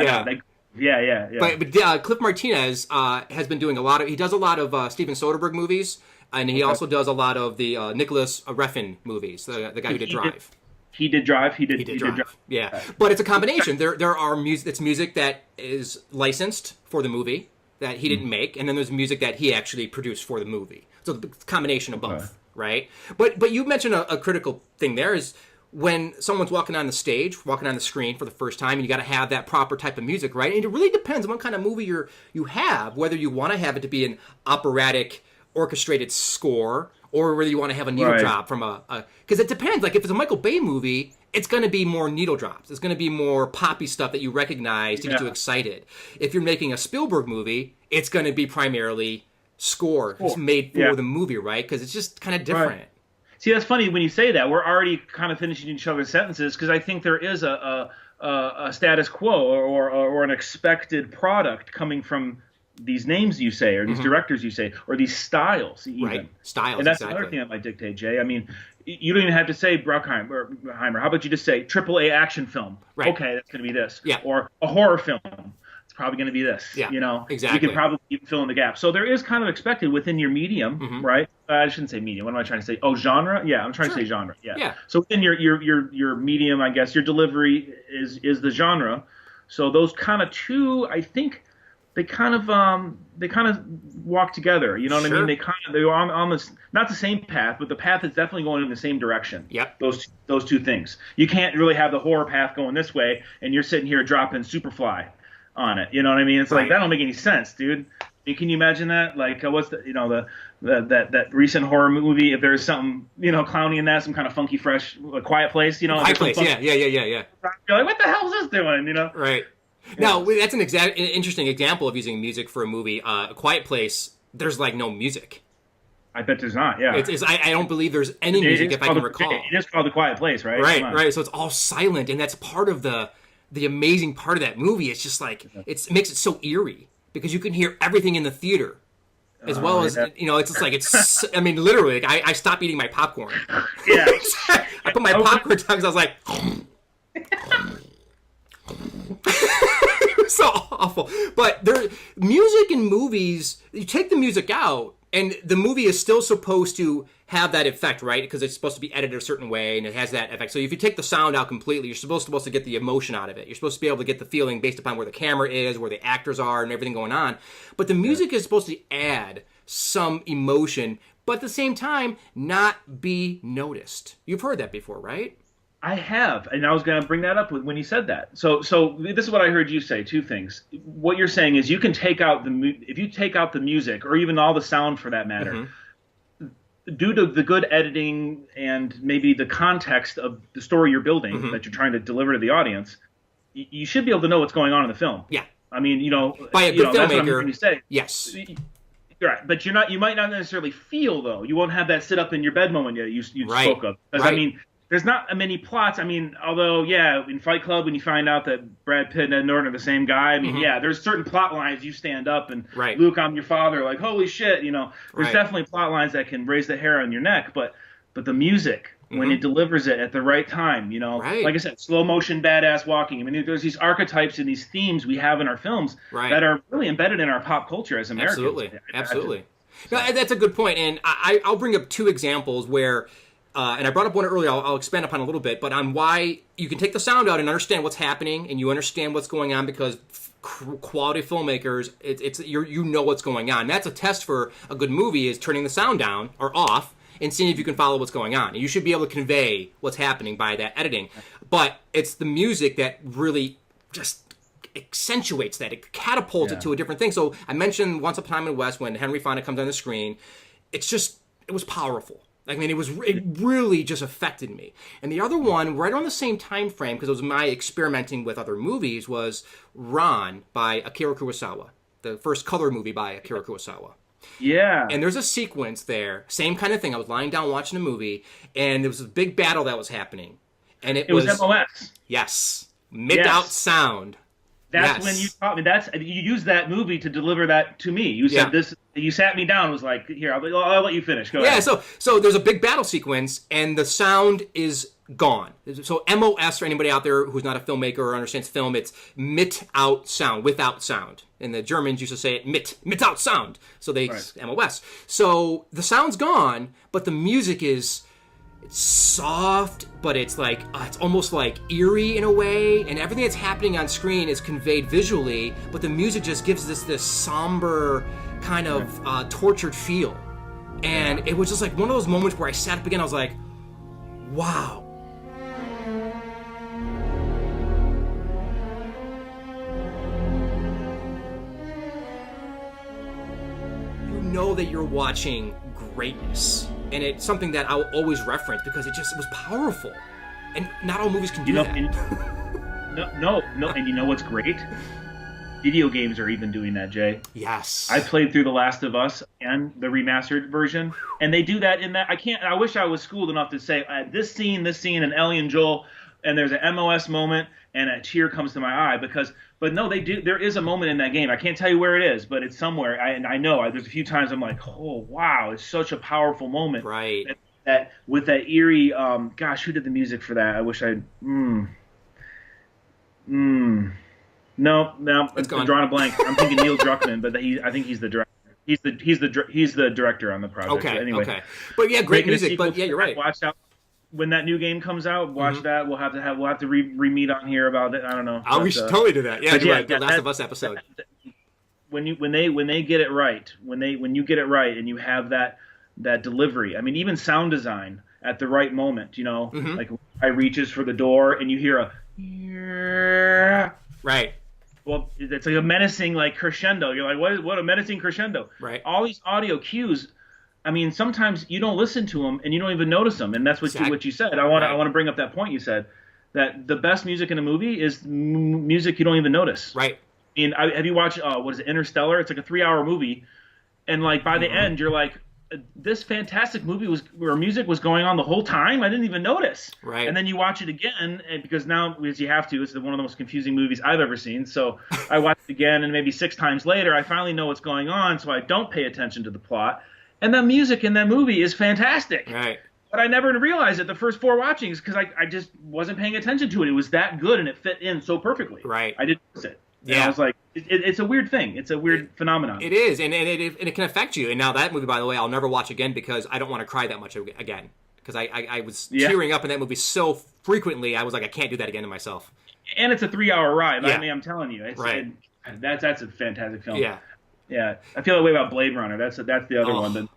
Yeah. But Cliff Martinez has been doing he does a lot of Steven Soderbergh movies, and he also does a lot lot of the Nicholas Refn movies, the guy who did Drive. He did Drive. He did Drive. Yeah, but it's a combination. There are music. It's music that is licensed for the movie that he didn't make, and then there's music that he actually produced for the movie. So the combination of both. Right? But you mentioned a critical thing there is when someone's walking on the stage, walking on the screen for the first time, and you got to have that proper type of music, right? And it really depends on what kind of movie you have, whether you want to have it to be an operatic, orchestrated score, or whether you want to have a needle Right. drop from because it depends. Like if it's a Michael Bay movie, it's going to be more needle drops. It's going to be more poppy stuff that you recognize to get you excited. If you're making a Spielberg movie, it's going to be primarily score. It's made for the movie, right? Because it's just kind of different. Right. See, that's funny when you say that. We're already kind of finishing each other's sentences because I think there is a status quo or an expected product coming from these names you say, or these directors you say, or these styles even. Right, styles, and that's exactly. another thing that might dictate, Jay. I mean, you don't even have to say Bruckheimer. How about you just say AAA action film? Right. Okay, that's going to be this. Yeah. Or a horror film. It's probably going to be this. Yeah, you know, exactly. You can probably fill in the gap. So there is kind of expected within your medium, right? I shouldn't say medium. What am I trying to say? Oh, genre? Yeah, I'm trying to say genre. Yeah. So within your medium, I guess, your delivery is the genre. So those kind of two, I think, they kind of walk together. You know what I mean? They're on this, not the same path, but the path is definitely going in the same direction. Yep. Those two things. You can't really have the horror path going this way, and you're sitting here dropping Superfly on it. You know what I mean? It's like that don't make any sense, dude. I mean, can you imagine that? Like, what's that recent horror movie? If there's something clowny in that, some kind of funky, fresh, Quiet Place, Quiet Place, yeah. You're like, what the hell is this doing? Right. Now, that's an interesting example of using music for a movie. A Quiet Place, there's like no music. I bet there's not. Yeah. I don't believe there's any music if I can recall. It is called The Quiet Place, right? Right. So it's all silent, and that's part of the amazing part of that movie. It's just like it makes it so eerie because you can hear everything in the theater, as well as it's just like I mean, literally, like, I stopped eating my popcorn. Yeah. I put my popcorn down because I was like. So awful. But music in movies, you take the music out, and the movie is still supposed to have that effect, right? Because it's supposed to be edited a certain way, and it has that effect. So if you take the sound out completely, you're supposed to get the emotion out of it. You're supposed to be able to get the feeling based upon where the camera is, where the actors are, and everything going on. But the music is supposed to add some emotion, but at the same time, not be noticed. You've heard that before, right? I have, and I was going to bring that up when you said that. So this is what I heard you say. Two things. What you're saying is you can take out if you take out the music or even all the sound for that matter, due to the good editing and maybe the context of the story you're building that you're trying to deliver to the audience, you should be able to know what's going on in the film. Yeah. I mean, by a good filmmaker. That's what I'm hearing you say. Yes. Right, but you might not necessarily feel though. You won't have that sit up in your bed moment you right. spoke of. Because right. I mean. There's not many plots. I mean, although, in Fight Club, when you find out that Brad Pitt and Ed Norton are the same guy, I mean, there's certain plot lines you stand up and, right. Luke, I'm your father, like, holy shit, There's right. definitely plot lines that can raise the hair on your neck, but the music, when it delivers it at the right time, right. like I said, slow motion, badass walking. I mean, there's these archetypes and these themes we have in our films right. that are really embedded in our pop culture as Americans. Absolutely. No, that's a good point, and I'll bring up two examples where... and I brought up one earlier, I'll expand upon a little bit, but on why you can take the sound out and understand what's happening, and you understand what's going on because quality filmmakers, you know what's going on. That's a test for a good movie is turning the sound down or off and seeing if you can follow what's going on. And you should be able to convey what's happening by that editing. But it's the music that really just accentuates that. It catapults it to a different thing. So I mentioned Once Upon a Time in the West when Henry Fonda comes on the screen. It was powerful. I mean, it really just affected me. And the other one, right around the same time frame, because it was my experimenting with other movies, was Ran by Akira Kurosawa, the first color movie by Akira Kurosawa. Yeah. And there's a sequence there, same kind of thing. I was lying down watching a movie, and there was a big battle that was happening. And it was MOS. Yes. Mid-out sound. That's when you taught me. You used that movie to deliver that to me. You said this. You sat me down. Was like, here, I'll let you finish. Go ahead. Yeah. So there's a big battle sequence, and the sound is gone. So MOS for anybody out there who's not a filmmaker or understands film, it's mit-out sound, without sound. And the Germans used to say it mit-out sound. So MOS. So the sound's gone, but the music is. It's soft, but it's like it's almost like eerie in a way, and everything that's happening on screen is conveyed visually, but the music just gives this somber kind of tortured feel. And it was just like one of those moments where I sat up again, I was like, wow. You know that you're watching greatness. and it's something that I'll always reference because it was powerful, and not all movies can do that. No, and you know what's great? Video games are even doing that, Jay. Yes. I played through The Last of Us and the remastered version, and they do that in that. I wish I was schooled enough to say this scene, and Ellie and Joel, and there's an MOS moment, and a tear comes to my eye but no, they do. There is a moment in that game. I can't tell you where it is, but it's somewhere. I know. There's a few times I'm like, oh wow, it's such a powerful moment. Right. That with that eerie. Gosh, who did the music for that? I wish I. No, I'm drawing a blank. I'm thinking Neil Druckmann, but I think he's the director. He's the director on the project. Okay. So anyway, okay. But yeah, great music. But yeah, you're right. Watch out when that new game comes out. Watch that. We'll have to re-meet on here about it. I don't know. We should totally do that. Yeah, you're right. The Last of Us episode. When they get it right, when you get it right, and you have that delivery. I mean, even sound design at the right moment. Like when I reaches for the door, and you hear a right. Well, it's like a menacing like crescendo. You're like, what a menacing crescendo. Right. All these audio cues. I mean, sometimes you don't listen to them and you don't even notice them, and that's what you said. I want to bring up that point you said, that the best music in a movie is music you don't even notice. Right. I mean, have you watched what is it, Interstellar? It's like a 3-hour movie, and like by the end you're like, this fantastic movie where music was going on the whole time. I didn't even notice. Right. And then you watch it again, and because now, as you have to, it's one of the most confusing movies I've ever seen. So I watch it again, and maybe 6 times later, I finally know what's going on, so I don't pay attention to the plot. And the music in that movie is fantastic. Right. But I never realized it the first 4 watchings because I just wasn't paying attention to it. It was that good, and it fit in so perfectly. Right. I didn't notice it. And Yeah. I was like, it's a weird thing. It's a weird phenomenon. It is, and it can affect you. And now that movie, by the way, I'll never watch again because I don't want to cry that much again. Because I was tearing up in that movie so frequently, I was like, I can't do that again to myself. And it's a 3-hour ride. Yeah. I mean, I'm telling you, Right. That's a fantastic film. Yeah. Yeah, I feel that way about Blade Runner. That's the other one.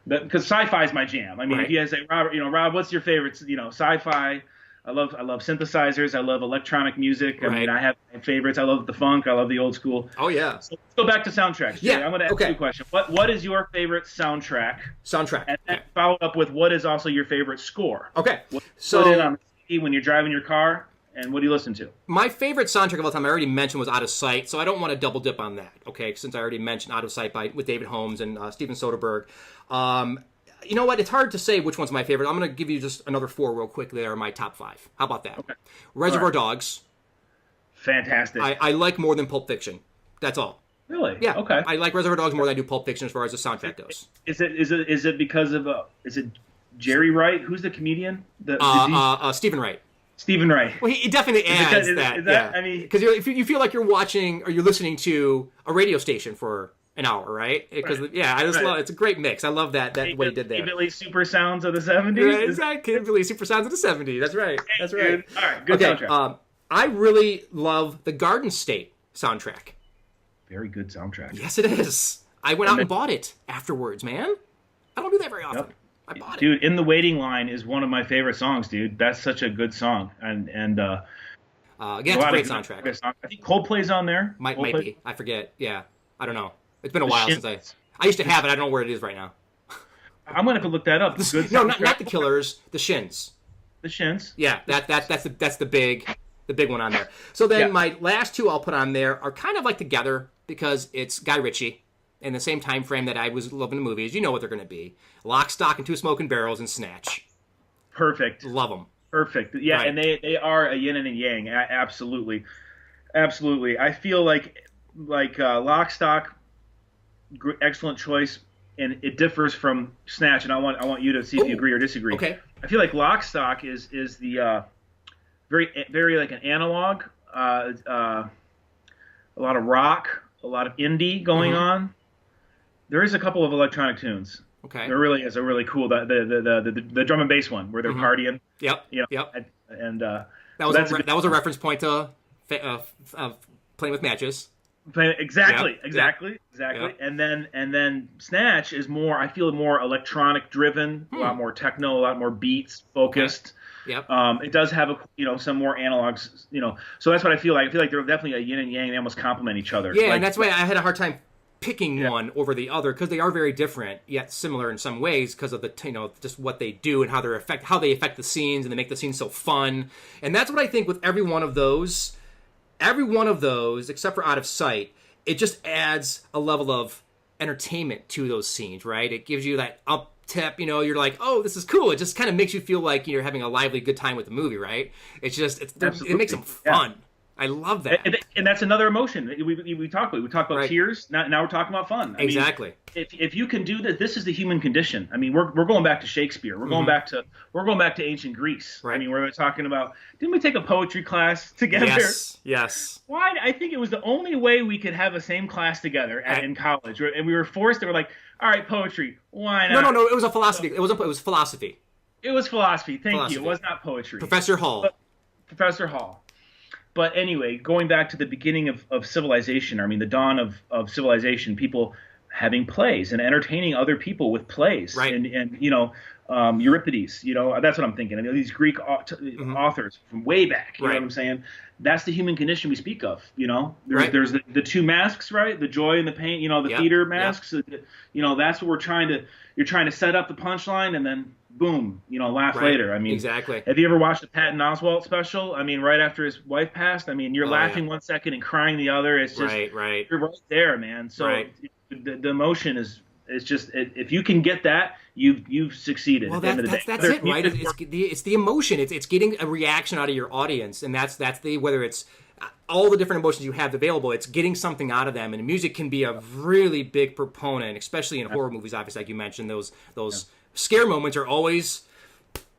Because sci-fi is my jam. I mean, Right. if you say, Rob, what's your favorite? Sci-fi. I love synthesizers. I love electronic music. I mean, I have my favorites. I love the funk. I love the old school. Oh yeah. So let's go back to soundtracks. Jay. Yeah. I'm going to ask you a question. What is your favorite soundtrack? Soundtrack. And follow up with what is also your favorite score? Okay. So put it on the CD when you're driving your car. And what do you listen to? My favorite soundtrack of all time, I already mentioned, was Out of Sight, so I don't want to double dip on that, okay, since I already mentioned Out of Sight with David Holmes and Steven Soderbergh. You know what? It's hard to say which one's my favorite. I'm going to give you just another 4 real quick. They are my top 5. How about that? Okay. Reservoir Dogs. Fantastic. I like more than Pulp Fiction. That's all. Really? Yeah. Okay. I like Reservoir Dogs more than I do Pulp Fiction as far as the soundtrack goes. Is it because of is it Jerry Wright? Who's the comedian? Stephen Wright. Stephen Wright. Well, he definitely adds that. Yeah. I mean, because if you feel like you're watching or you're listening to a radio station for an hour, right? Because I just love it's a great mix. I love that what he did there. Cape Super Sounds of the 70s. Right, exactly. Cape Super Sounds of the 70s. That's right. That's right. All right, good soundtrack. I really love the Garden State soundtrack. Very good soundtrack. Yes, it is. I went out and bought it afterwards, man. I don't do that very often. Yep. I bought it. Dude, In the Waiting Line is one of my favorite songs, dude. That's such a good song. And it's a great soundtrack. I think Coldplay's on there. Might be. I forget. Yeah. I don't know. It's been a while since I used to have it. I don't know where it is right now. I'm gonna have to look that up. No, not the Killers. The Shins. The Shins. Yeah, that's the big one on there. So then my last 2 I'll put on there are kind of like together because it's Guy Ritchie in the same time frame that I was loving the movies. You know what they're going to be: Lock, Stock, and Two Smoking Barrels and Snatch. Perfect. Love them. Perfect. Yeah, right. And they are a yin and a yang. Absolutely. I feel like Lock, Stock, excellent choice, and it differs from Snatch. And I want you to see if you agree or disagree. Okay. I feel like Lock, Stock is the very like an analog, a lot of rock, a lot of indie going on. There is a couple of electronic tunes. Okay. There really is a really cool the drum and bass one where they're partying. Yep. Yep. And that was a reference point to Playing with Matches. Exactly. Yep. And then Snatch is more, I feel, more electronic driven, a lot more techno, a lot more beats focused. Okay. Yep. It does have some more analogs, so that's what I feel like. I feel like they're definitely a yin and yang. They almost complement each other. Yeah, and that's why I had a hard time picking one over the other because they are very different yet similar in some ways because of the just what they do and how they affect the scenes, and they make the scenes so fun. And that's what I think with every one of those except for Out of Sight, it just adds a level of entertainment to those scenes, right? It gives you that up tip, you're like, oh, this is cool. It just kind of makes you feel like you're having a lively good time with the movie, right? It's just it makes them fun. Yeah. I love that. And that's another emotion we talk about. We talk about right. Tears. Now we're talking about fun. Exactly. I mean, if you can do that, this is the human condition. I mean, we're going back to Shakespeare. We're going back to ancient Greece. Right. I mean, we're talking about. Didn't we take a poetry class together? Yes. Why? I think it was the only way we could have the same class together in college, and we were forced. They were like, all right, poetry. Why not? No. It was a philosophy. It was philosophy. It was philosophy. Thank you. It was not poetry. Professor Hall. Professor Hall. But anyway, going back to the beginning of civilization, I mean, the dawn of civilization, people having plays and entertaining other people with plays. Right. And Euripides, that's what I'm thinking. I mean, these Greek authors from way back, you know what I'm saying? That's the human condition we speak of, There's the two masks, right? The joy and the pain, the theater masks. That's what you're trying to set up the punchline and then boom, laugh later. I mean, exactly. Have you ever watched the Patton Oswalt special? I mean, right after his wife passed, I mean, you're laughing 1 second and crying the other. It's just, right. You're right there, man. So the emotion is just, if you can get that, you've succeeded. Well, at the end of the day. That's it, right? It's the emotion. It's getting a reaction out of your audience, and that's whether it's all the different emotions you have available, it's getting something out of them. And music can be a really big proponent, especially in horror movies. Obviously, like you mentioned, those scare moments are always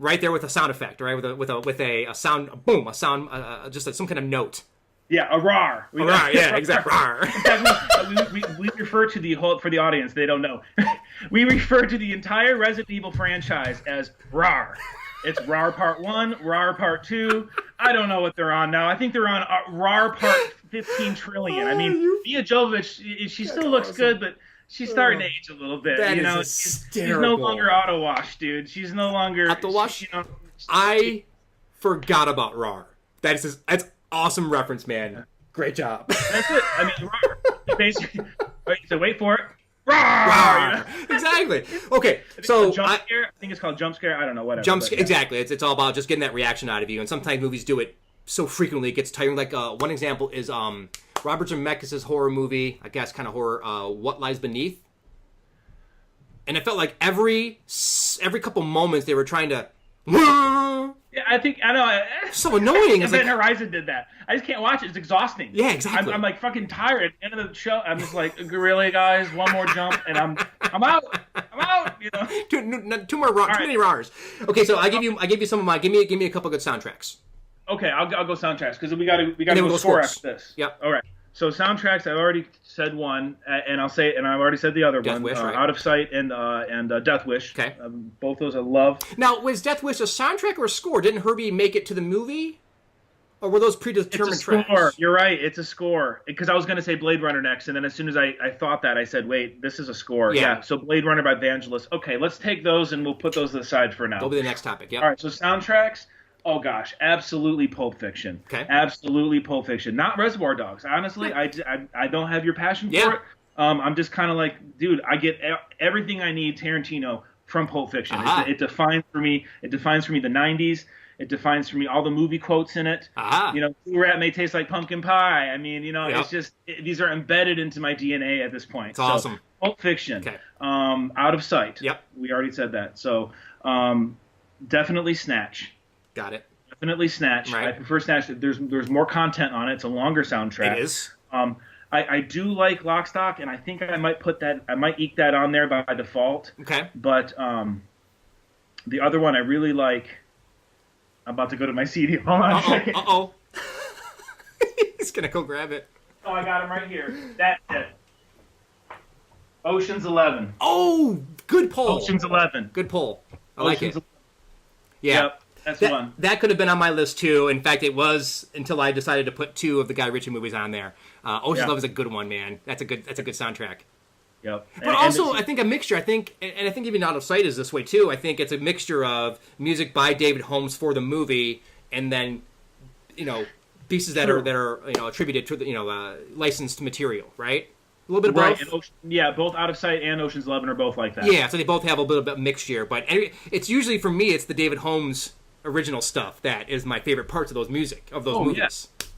right there with a sound effect, right? With a sound, boom, a sound, just some kind of note. Yeah, a rar. Yeah, exactly. Rar. we refer to the whole, for the audience, they don't know. We refer to the entire Resident Evil franchise as rar. It's RAR Part 1, RAR Part 2. I don't know what they're on now. I think they're on RAR Part 15 trillion. I mean, Mia Jovovich, she still looks good, but she's starting to age a little bit. That is hysterical. She's no longer auto wash, dude. She's no longer auto wash. I forgot about RAR. That's awesome reference, man. Great job. That's it. I mean, RAR. Basically, so wait for it. RAR. Exactly. Okay, so jump scare. I think it's called jump scare. I don't know, whatever. Jump scare. Exactly. It's all about just getting that reaction out of you. And sometimes movies do it so frequently it gets tiring. Like one example is Robert Zemeckis' horror movie, I guess kind of horror, What Lies Beneath. And it felt like every couple moments they were trying to. Yeah, I know. So annoying. Event Horizon did that. I just can't watch it. It's exhausting. Yeah, exactly. I'm like fucking tired. At the end of the show, I'm just like, really, guys, one more jump, and I'm out. Two more too many rars. Okay, so I give you some of my. Give me a couple good soundtracks. Okay, I'll go soundtracks because we got to go score after this. Yep. All right. So soundtracks, I've already said one, and I've already said the other Death one. Wish, right. Out of Sight and Death Wish. Okay. Both those I love. Now, was Death Wish a soundtrack or a score? Didn't Herbie make it to the movie? Or were those predetermined tracks? It's a score. You're right. It's a score. Because I was going to say Blade Runner next, and then as soon as I thought that, I said, wait, this is a score. Yeah. So Blade Runner by Vangelis. Okay, let's take those, and we'll put those to the side for now. Go to the next topic, yeah. All right, so soundtracks. Oh, gosh, absolutely Pulp Fiction. Okay. Absolutely Pulp Fiction. Not Reservoir Dogs. Honestly, I don't have your passion for it. I'm just kind of like, dude, I get everything I need Tarantino from Pulp Fiction. It defines for me the 90s. It defines for me all the movie quotes in it. Rat may taste like pumpkin pie. I mean, it's just, these are embedded into my DNA at this point. It's awesome. Pulp Fiction. Okay. Out of Sight. Yep. We already said that. So definitely Snatch. Got it. Definitely Snatch. Right. I prefer Snatch. There's more content on it. It's a longer soundtrack. It is. I do like Lock, Stock, and I think I might eke that on there by default. Okay. But the other one I really like. I'm about to go to my CD. Hold on a second. Uh-oh. He's gonna go grab it. Oh, I got him right here. That's it. Ocean's 11. Oh, good pull. Ocean's 11. Good pull. I like it. Yeah. Yep. That's one. That could have been on my list too. In fact, it was until I decided to put two of the Guy Ritchie movies on there. Ocean's 11 is a good one, man. That's a good soundtrack. Yep. But also, I think a mixture. I think even Out of Sight is this way too. I think it's a mixture of music by David Holmes for the movie, and then pieces that are attributed to the licensed material, right? A little bit of right. both. And both Out of Sight and Ocean's 11 are both like that. Yeah, so they both have a little bit of mixture, but it's usually, for me, it's the David Holmes original stuff that is my favorite parts of those movies.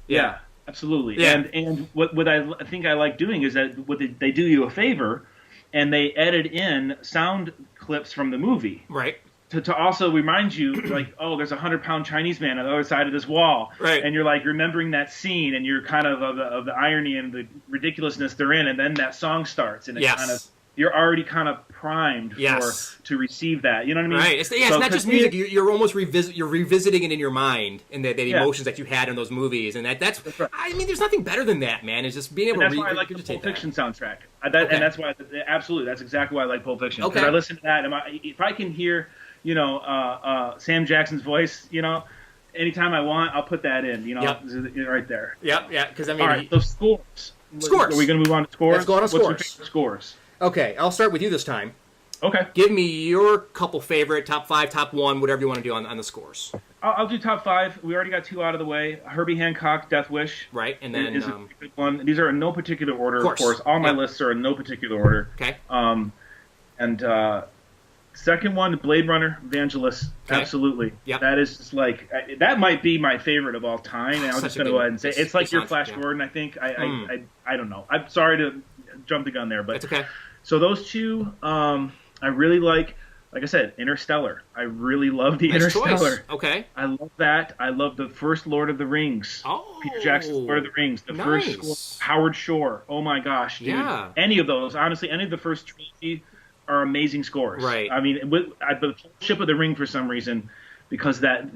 Yeah, absolutely. Yeah. And what I think I like doing is that they do you a favor, and they edit in sound clips from the movie. Right. To also remind you, like, oh, there's a 100-pound Chinese man on the other side of this wall. Right. And you're, like, remembering that scene, and you're kind of the irony and the ridiculously they're in, and then that song starts, and you're already kind of primed to receive that. You know what I mean? Right. It's not just music. You're almost revisiting it in your mind, and the emotions that you had in those movies, and that's right. I mean, there's nothing better than that, man. It's just being able to. That's why I like the Pulp Fiction soundtrack. And that's why, absolutely, that's exactly why I like Pulp Fiction. Because I listen to that, and if I can hear, Sam Jackson's voice, anytime I want, I'll put that in, right there. Yeah, because I mean... All right, so scores. Scores. Are we going to move on to scores? Let's go on to scores. What's your favorite scores? Okay, I'll start with you this time. Okay. Give me your couple favorite, top 5, top 1, whatever you want to do on the scores. I'll do top 5. We already got 2 out of the way. Herbie Hancock, Death Wish. Right, and then... is a good one. These are in no particular order, of course. All my lists are in no particular order. Okay. Second one, Blade Runner, Vangelis. Okay. Absolutely. Yep. That is just like, that might be my favorite of all time. And I'm just going to go ahead and say, it's like your Flash Gordon, I think. I don't know. I'm sorry to jump the gun there, but. It's okay. So those two, I really like I said, Interstellar. I really love the Interstellar. Choice. Okay. I love that. I love the first Lord of the Rings. Oh. Peter Jackson's Lord of the Rings. The first score, Howard Shore. Oh my gosh, dude. Yeah. Any of those, honestly, any of the first trilogy are amazing scores. Right. I mean, the Ship of the Ring for some reason, because that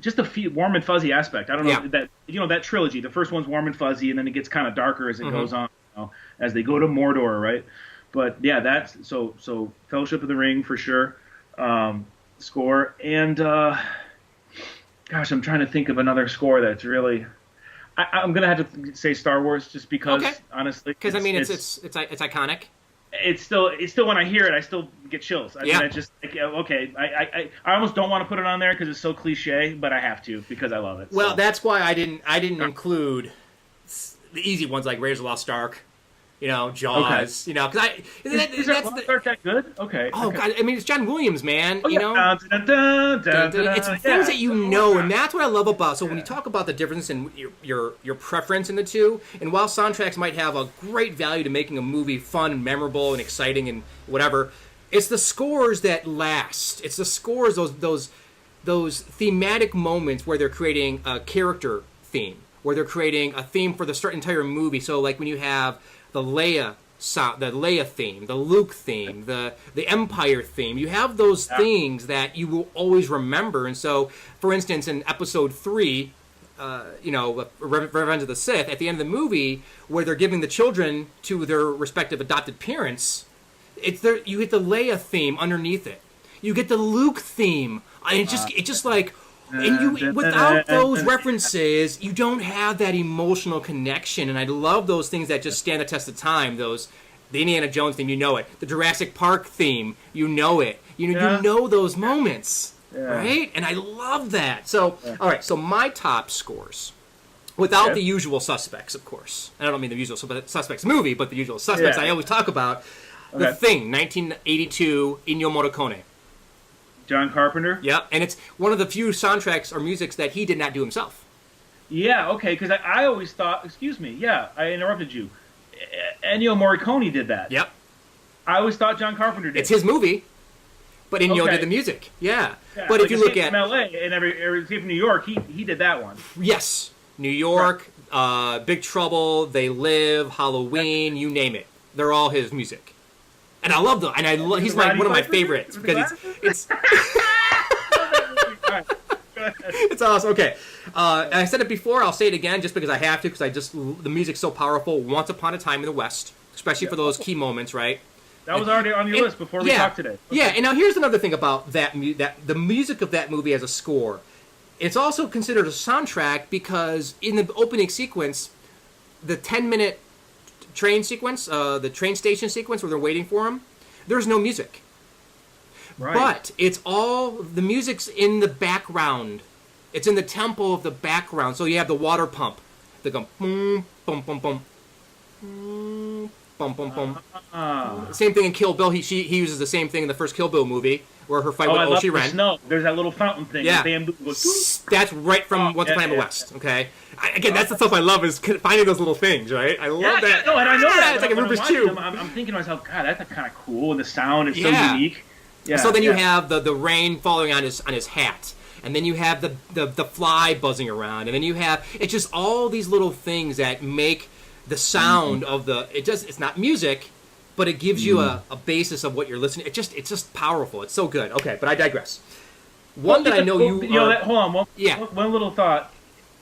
just the warm and fuzzy aspect. I don't know that trilogy. The first one's warm and fuzzy, and then it gets kind of darker as it goes on, as they go to Mordor, right? But yeah, that's so Fellowship of the Ring for sure. Score and gosh, I'm trying to think of another score that's really. I'm gonna have to say Star Wars just because, honestly, because I mean it's iconic. It's still when I hear it, I still get chills. I mean, it's just like, okay. I almost don't want to put it on there because it's so cliche, but I have to because I love it. Well, that's why I didn't include the easy ones like Raiders of the Lost Ark. Jaws. Okay. Because is that good? Okay. Oh God, I mean it's John Williams, man. Oh, yeah. It's things that and that's what I love about. So when you talk about the difference in your preference in the two, and while soundtracks might have a great value to making a movie fun and memorable and exciting and whatever, it's the scores that last. It's the scores, those thematic moments where they're creating a character theme, where they're creating a theme for the entire movie. So like when you have the Leia theme, the Luke theme, the Empire theme. You have those things that you will always remember. And so, for instance, in Episode 3, Revenge of the Sith, at the end of the movie, where they're giving the children to their respective adopted parents, you get the Leia theme underneath it. You get the Luke theme. And it's just like. And without those references, you don't have that emotional connection. And I love those things that just stand the test of time. The Indiana Jones theme, you know it. The Jurassic Park theme, you know it. You know those moments, right? And I love that. So, all right. So my top scores, without the usual suspects, of course. And I don't mean the usual suspects movie, but the usual suspects I always talk about. The Thing, 1982, Ennio Morricone. John Carpenter? Yeah, and it's one of the few soundtracks or musics that he did not do himself. Yeah, okay, because I always thought, I interrupted you. Ennio Morricone did that. Yep. I always thought John Carpenter did. It's his movie, but Ennio did the music. Yeah. But if you look at... from L.A. and Escape from New York, he did that one. Yes. New York, Big Trouble, They Live, Halloween, you name it. They're all his music. And I love them. And he's one of my favorites because it's it's awesome. Okay, I said it before. I'll say it again just because I have to. Because the music's so powerful. Once Upon a Time in the West, especially for those key moments, right? That was already on your list before we talked today. Okay. Yeah, and now here's another thing about that the music of that movie as a score. It's also considered a soundtrack because in the opening sequence, the 10-minute train sequence, the train station sequence where they're waiting for him, there's no music. Right. But it's all, the music's in the background. It's in the tempo of the background. So you have the water pump. They go boom, boom, boom, boom, Bum, bum, bum. Same thing in Kill Bill. He uses the same thing in the first Kill Bill movie, where her fight with Oshi Ren. Snow. There's that little fountain thing. Yeah. Goes, that's right from Once Upon a Time in the West. Okay. Again, that's the stuff I love, is finding those little things, right? I love that. Yeah, no, and I know that. It's like a Rubik's Cube. I'm thinking to myself, God, that's kind of cool, and the sound is so unique. Yeah. So then you have the rain falling on his hat. And then you have the fly buzzing around, and then you have it's just all these little things that make the sound of it's not music, but it gives you a basis of what you're listening. It's just powerful. It's so good. Okay, but I digress. Hold on, one little thought.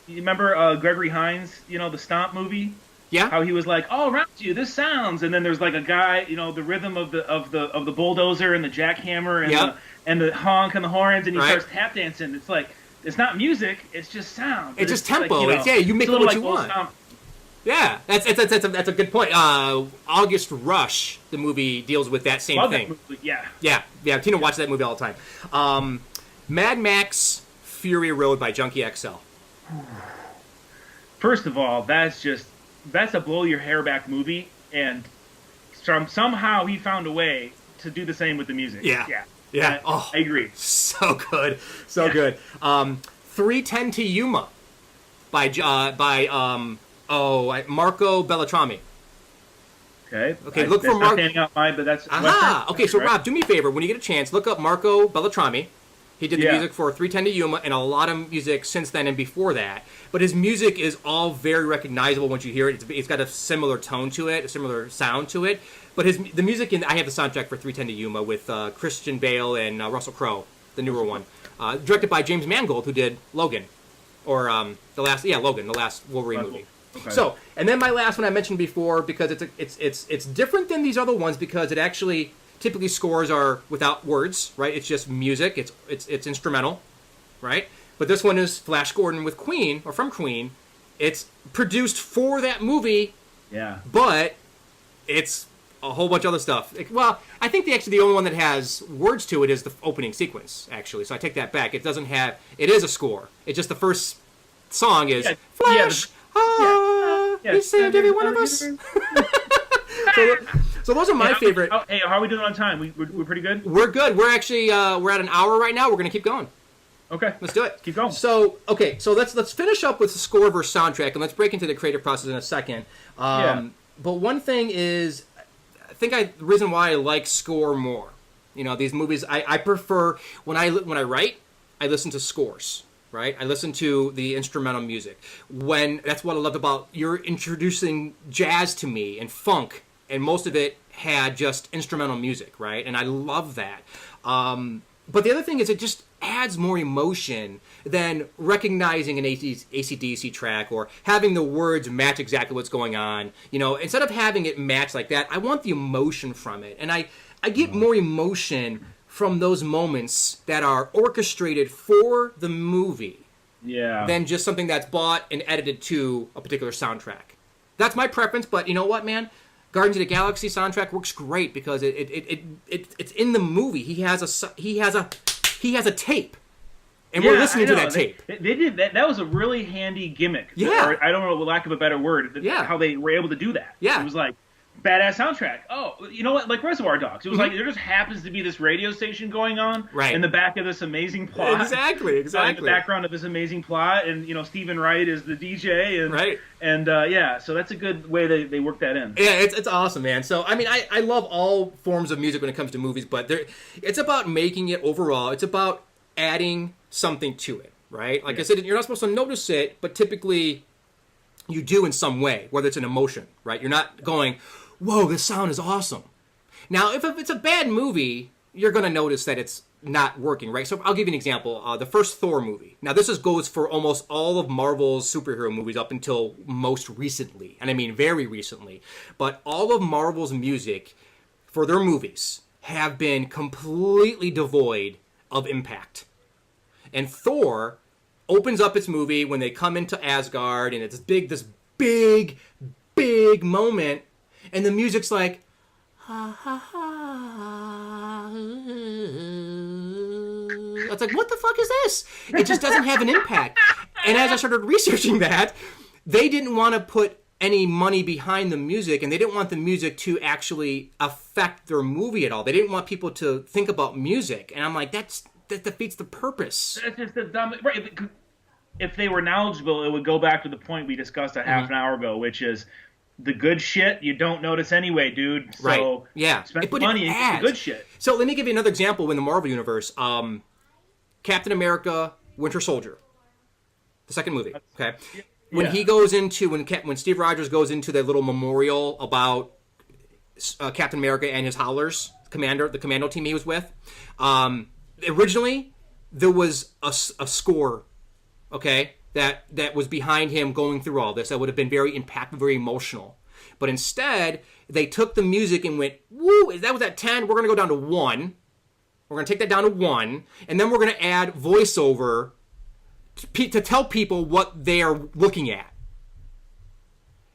You remember Gregory Hines? The Stomp movie. Yeah. How he was like, "Oh, around you, this sounds," and then there's like a guy, the rhythm of the bulldozer and the jackhammer and the honk and the horns, and he starts tap dancing. It's like it's not music; it's just sound. It's just tempo. Like, you make it what you want. Yeah, that's a good point. August Rush, the movie, deals with that same thing. Yeah. Tina watches that movie all the time. Mad Max Fury Road by Junkie XL. First of all, that's a blow your hair back movie, and somehow he found a way to do the same with the music. Yeah. I agree. So good, good. 310 to Yuma by Marco Beltrami. Okay. Look for Marco. Standing out mine, but that's okay. So Rob, do me a favor. When you get a chance, look up Marco Beltrami. He did the music for 310 to Yuma and a lot of music since then and before that. But his music is all very recognizable once you hear it. It's got a similar tone to it, a similar sound to it. But the music I have the soundtrack for 310 to Yuma with Christian Bale and Russell Crowe, the newer one, directed by James Mangold, who did Logan, or Logan, the last Wolverine movie. Okay. So, and then my last one I mentioned before, because it's different than these other ones, because it actually typically scores are without words, right? It's just music. It's instrumental, right? But this one is Flash Gordon with Queen, or from Queen. It's produced for that movie. Yeah. But it's a whole bunch of other stuff. I think the only one that has words to it is the opening sequence, actually. So I take that back. It is a score. It's just the first song is Flash. He saved every one of us. So those are my favorite. Hey, how are we doing on time? We're pretty good? We're good. We're actually we're at an hour right now. We're going to keep going. Okay. Let's do it. Keep going. So let's finish up with the score versus soundtrack, and let's break into the creative process in a second. But one thing is, the reason why I like score more. These movies, I prefer when I write, I listen to scores. Right, I listen to the instrumental music. That's what I loved about you're introducing jazz to me and funk, and most of it had just instrumental music, right? And I love that. But the other thing is, it just adds more emotion than recognizing an AC/DC track or having the words match exactly what's going on. Instead of having it match like that, I want the emotion from it, and I get more emotion from those moments that are orchestrated for the movie than just something that's bought and edited to a particular soundtrack. That's my preference, but you know what, man? Guardians of the Galaxy soundtrack works great because it's in the movie. He has a tape, and we're listening to that tape. They did that. That was a really handy gimmick. Yeah, or I don't know, lack of a better word. How they were able to do that. Yeah, it was like badass soundtrack. Oh, you know what? Like Reservoir Dogs. It was like there just happens to be this radio station going on in the back of this amazing plot. Exactly. In the background of this amazing plot, and Stephen Wright is the DJ, and so that's a good way they work that in. Yeah, it's awesome, man. So I mean, I love all forms of music when it comes to movies, but it's about making it overall. It's about adding something to it, right? Like I said, you're not supposed to notice it, but typically you do in some way, whether it's an emotion, right? You're not going, whoa, this sound is awesome. Now, if it's a bad movie, you're going to notice that it's not working, right? So I'll give you an example. The first Thor movie. Now, this goes for almost all of Marvel's superhero movies up until most recently. And I mean very recently. But all of Marvel's music for their movies have been completely devoid of impact. And Thor opens up its movie when they come into Asgard, and it's this big moment. And the music's like, ha, ha, ha. It's like, what the fuck is this? It just doesn't have an impact. And as I started researching that, they didn't want to put any money behind the music, and they didn't want the music to actually affect their movie at all. They didn't want people to think about music, and I'm like, that defeats the purpose. That's just the dumb, right? If they were knowledgeable, it would go back to the point we discussed a half an hour ago, which is the good shit you don't notice anyway, dude. So right? Yeah, spend money and get the good shit. So let me give you another example in the Marvel universe. Captain America, Winter Soldier, the second movie. Okay. When he goes into when Steve Rogers goes into that little memorial about Captain America and his Howlers, the commando team he was with, originally there was a score, okay, that was behind him going through all this. That would have been very impactful, very emotional. But instead, they took the music and went, woo, that was at 10, we're going to go down to 1. We're going to take that down to 1, and then we're going to add voiceover to tell people what they are looking at.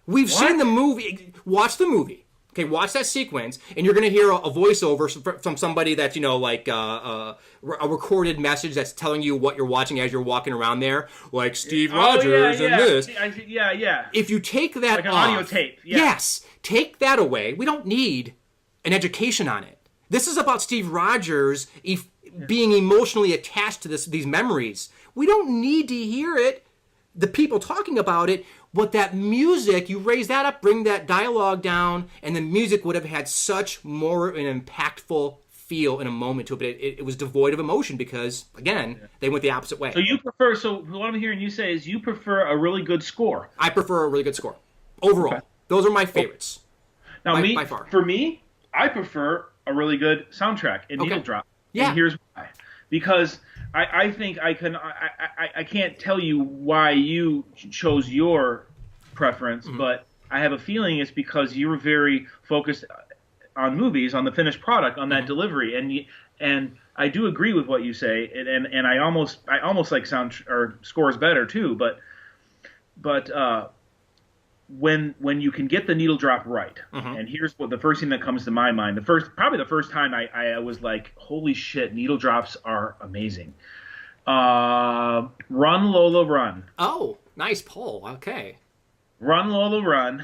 We've seen the movie. Watch the movie. Okay, watch that sequence, and you're going to hear a voiceover from somebody that's, like a recorded message that's telling you what you're watching as you're walking around there, like Steve Rogers and this. Yeah. If you take that like an off, audio tape. Yeah. Yes, take that away. We don't need an education on it. This is about Steve Rogers being emotionally attached to these memories. We don't need to hear it, the people talking about it, but that music, you raise that up, bring that dialogue down, and the music would have had such more an impactful feel in a moment to it, but it was devoid of emotion because, again, they went the opposite way. So what I'm hearing you say is you prefer a really good score. I prefer a really good score. Overall. Okay. Those are my favorites. Now, by far. For me, I prefer a really good soundtrack and needle drop. Yeah. And here's why. Because I think I can't tell you why you chose your preference, but I have a feeling it's because you were very focused on movies, on the finished product, on that delivery, and I do agree with what you say, and I almost like sound or scores better too, but when you can get the needle drop right, and here's what the first thing that comes to my mind. Probably the first time I was like, holy shit, needle drops are amazing. Run Lola Run. Oh, nice pull. Okay. Run Lola Run.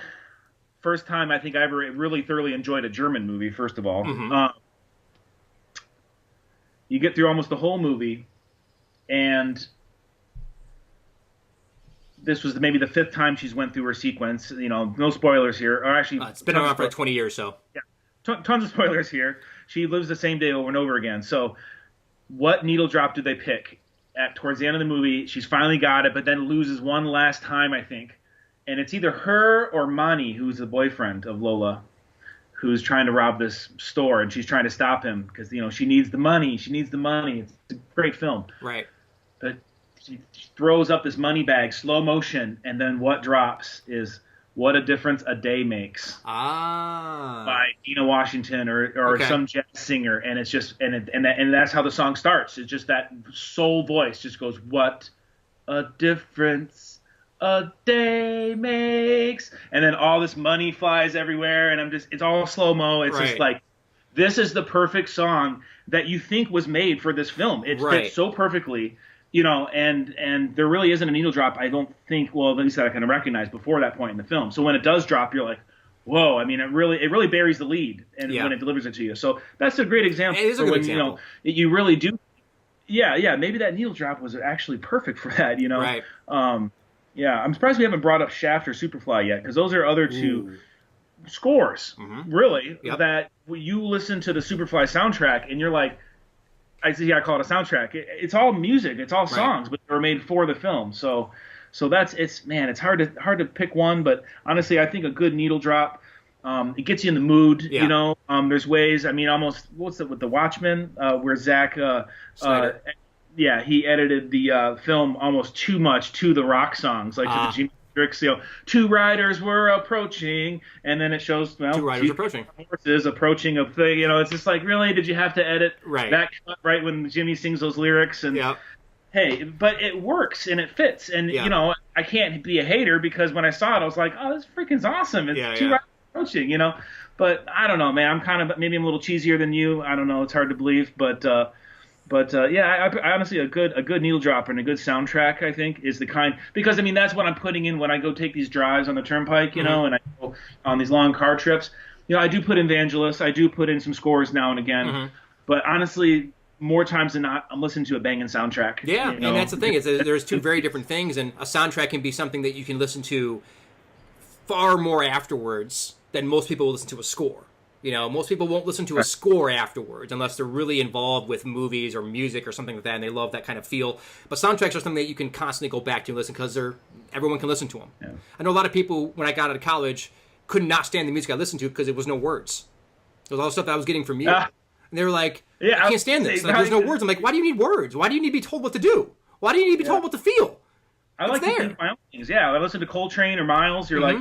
First time I think I ever really thoroughly enjoyed a German movie. First of all, you get through almost the whole movie, and this was maybe the 5th time she's went through her sequence. No spoilers here. Or actually, it's been around for 20 years, so. Yeah, tons of spoilers here. She lives the same day over and over again. So, what needle drop do they pick? Towards the end of the movie, she's finally got it, but then loses one last time, I think. And it's either her or Mani, who's the boyfriend of Lola, who's trying to rob this store, and she's trying to stop him because she needs the money. She needs the money. It's a great film. Right. But she throws up this money bag, slow motion, and then what drops is "What a Difference a Day Makes" by Dina Washington or some jazz singer, and it's just and that's how the song starts. It's just that soul voice just goes, "What a difference a day makes," and then all this money flies everywhere, and it's all slow mo. It's just like, this is the perfect song that you think was made for this film. It fits so perfectly. And there really isn't a needle drop, I don't think, well, at least that I can recognize before that point in the film. So when it does drop, you're like, whoa, I mean, it really buries the lead and when it delivers it to you. So that's a great example. It is a good example. You really do. Yeah, maybe that needle drop was actually perfect for that, Right. Yeah, I'm surprised we haven't brought up Shaft or Superfly yet, because those are other two scores, really, that you listen to the Superfly soundtrack and you're like, I call it a soundtrack. It's all music. It's all songs, but they were made for the film. So it's hard to pick one, but honestly, I think a good needle drop, it gets you in the mood. There's ways. I mean, almost what's it with The Watchmen, where Zack, he edited the film almost too much to the rock songs, like to the Jimi Hendrix. Two riders were approaching, and then it shows two riders approaching, horses approaching a thing. It's just like, really, did you have to edit that cut right when Jimmy sings those lyrics? And hey, but it works and it fits, and I can't be a hater because when I saw it, I was like, oh, this freaking awesome. It's two riders approaching, But I don't know, man. I'm maybe I'm a little cheesier than you. I don't know. It's hard to believe, but But I honestly a good needle dropper and a good soundtrack I think is the kind, because I mean that's what I'm putting in when I go take these drives on the turnpike, and I go on these long car trips. I do put in Vangelis, I do put in some scores now and again, but honestly, more times than not, I'm listening to a banging soundtrack. Yeah, and that's the thing is there's two very different things, and a soundtrack can be something that you can listen to far more afterwards than most people will listen to a score. Most people won't listen to a score afterwards unless they're really involved with movies or music or something like that, and they love that kind of feel. But soundtracks are something that you can constantly go back to and listen because everyone can listen to them. Yeah. I know a lot of people, when I got out of college, could not stand the music I listened to because there was no words. There was all the stuff that I was getting from you. And they were like, I can't stand this. Like, there's no words. I'm like, why do you need words? Why do you need to be told what to do? Why do you need to be told what to feel? I like to think my own things. Yeah, I listen to Coltrane or Miles. You're like,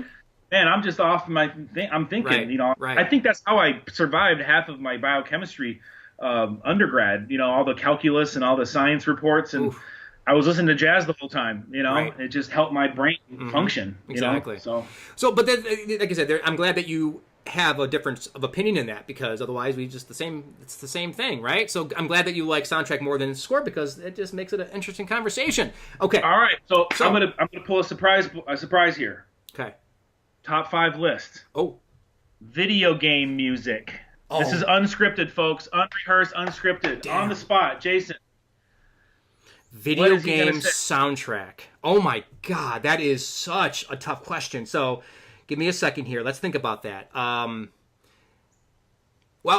man, I'm just off my I'm thinking, Right. I think that's how I survived half of my biochemistry undergrad, all the calculus and all the science reports. And I was listening to jazz the whole time, Right. It just helped my brain function. Exactly. So, but then, like I said, I'm glad that you have a difference of opinion in that, because otherwise it's the same thing, right? So I'm glad that you like soundtrack more than score, because it just makes it an interesting conversation. Okay. All right. So I'm gonna pull a surprise here. Okay. Top 5 list. Oh. Video game music. Oh. This is unscripted, folks. Unrehearsed, unscripted. Damn. On the spot. Jason. Video game soundtrack. Oh my God, that is such a tough question. So give me a second here. Let's think about that. Well,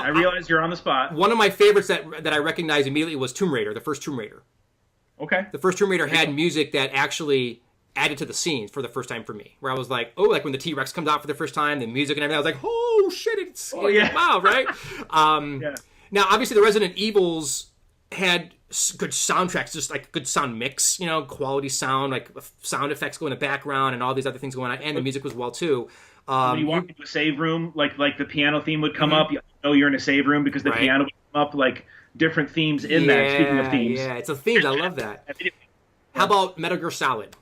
I realize you're on the spot. One of my favorites that I recognized immediately was Tomb Raider, the first Tomb Raider. Okay. The first Tomb Raider had music that actually added to the scenes for the first time for me, where I was like, oh, like when the T-Rex comes out for the first time, the music and everything, I was like, oh shit, it's wow, right? Now, obviously, the Resident Evils had good soundtracks, just like good sound mix, quality sound, like sound effects going in the background and all these other things going on, and the music was well too. When you walk into a save room, like the piano theme would come up, you know you're in a save room because the piano would come up, like different themes in that. Speaking of themes, it's a theme. I love that. How about Metal Gear Solid?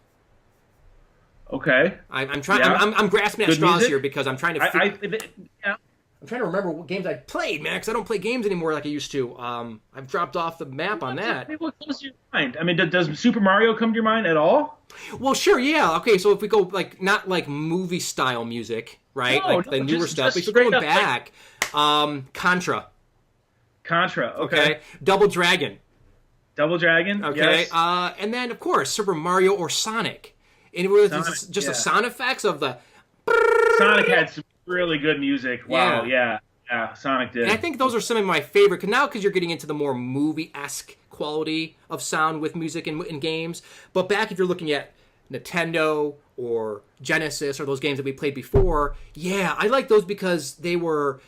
Okay, I'm trying. Yeah. I'm grasping at straws here because I'm trying to. I'm trying to remember what games I played, man, because I don't play games anymore like I used to. I've dropped off the map on that. What comes to your mind? I mean, does Super Mario come to your mind at all? Well, sure, yeah. Okay, so if we go not like movie style music, right? No, the newer stuff. If we're going back, Contra. Okay. Double Dragon. Okay. Yes. And then of course Super Mario or Sonic. And it was just the sound effects of the. Sonic had some really good music. Wow, yeah, Sonic did. And I think those are some of my favorite. Because you're getting into the more movie-esque quality of sound with music in games. But back if you're looking at Nintendo or Genesis or those games that we played before, I like those because you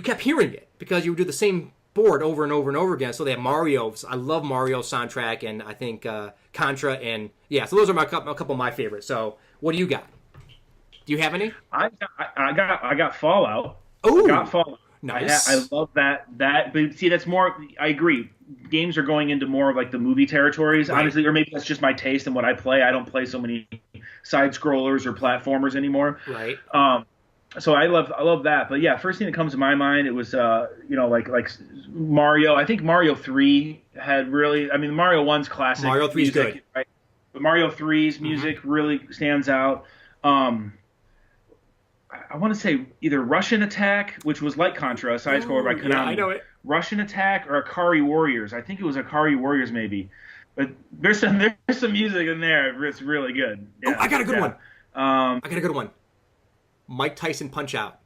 kept hearing it because you would do the same board over and over and over again. So they have Mario's. I love Mario's soundtrack, and I think Contra, and so those are a couple of my favorites. So what do you got? Do you have any? I got Fallout. Oh, I got Fallout. Nice. I love that. But see, that's more. I agree. Games are going into more of like the movie territories, honestly, or maybe that's just my taste and what I play. I don't play so many side scrollers or platformers anymore. Right. So I love that. But yeah, first thing that comes to my mind, it was like Mario. I think Mario 3 had really. I mean, Mario 1's classic. Mario 3's good, right? But Mario 3's music really stands out. I want to say either Russian Attack, which was like Contra, a side scroller by Konami. Yeah, I know it. Russian Attack or Akari Warriors. I think it was Akari Warriors maybe. But there's some music in there. It's really good. Yeah, I got a good one. Mike Tyson Punch Out.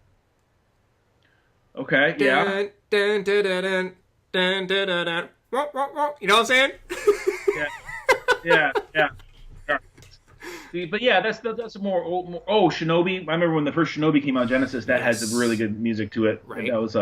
Okay, yeah. Dun, dun, dun, dun, dun, dun, dun, dun. You know what I'm saying? Yeah. But yeah, that's more Shinobi. I remember when the first Shinobi came out, Genesis, that has a really good music to it. Right. That was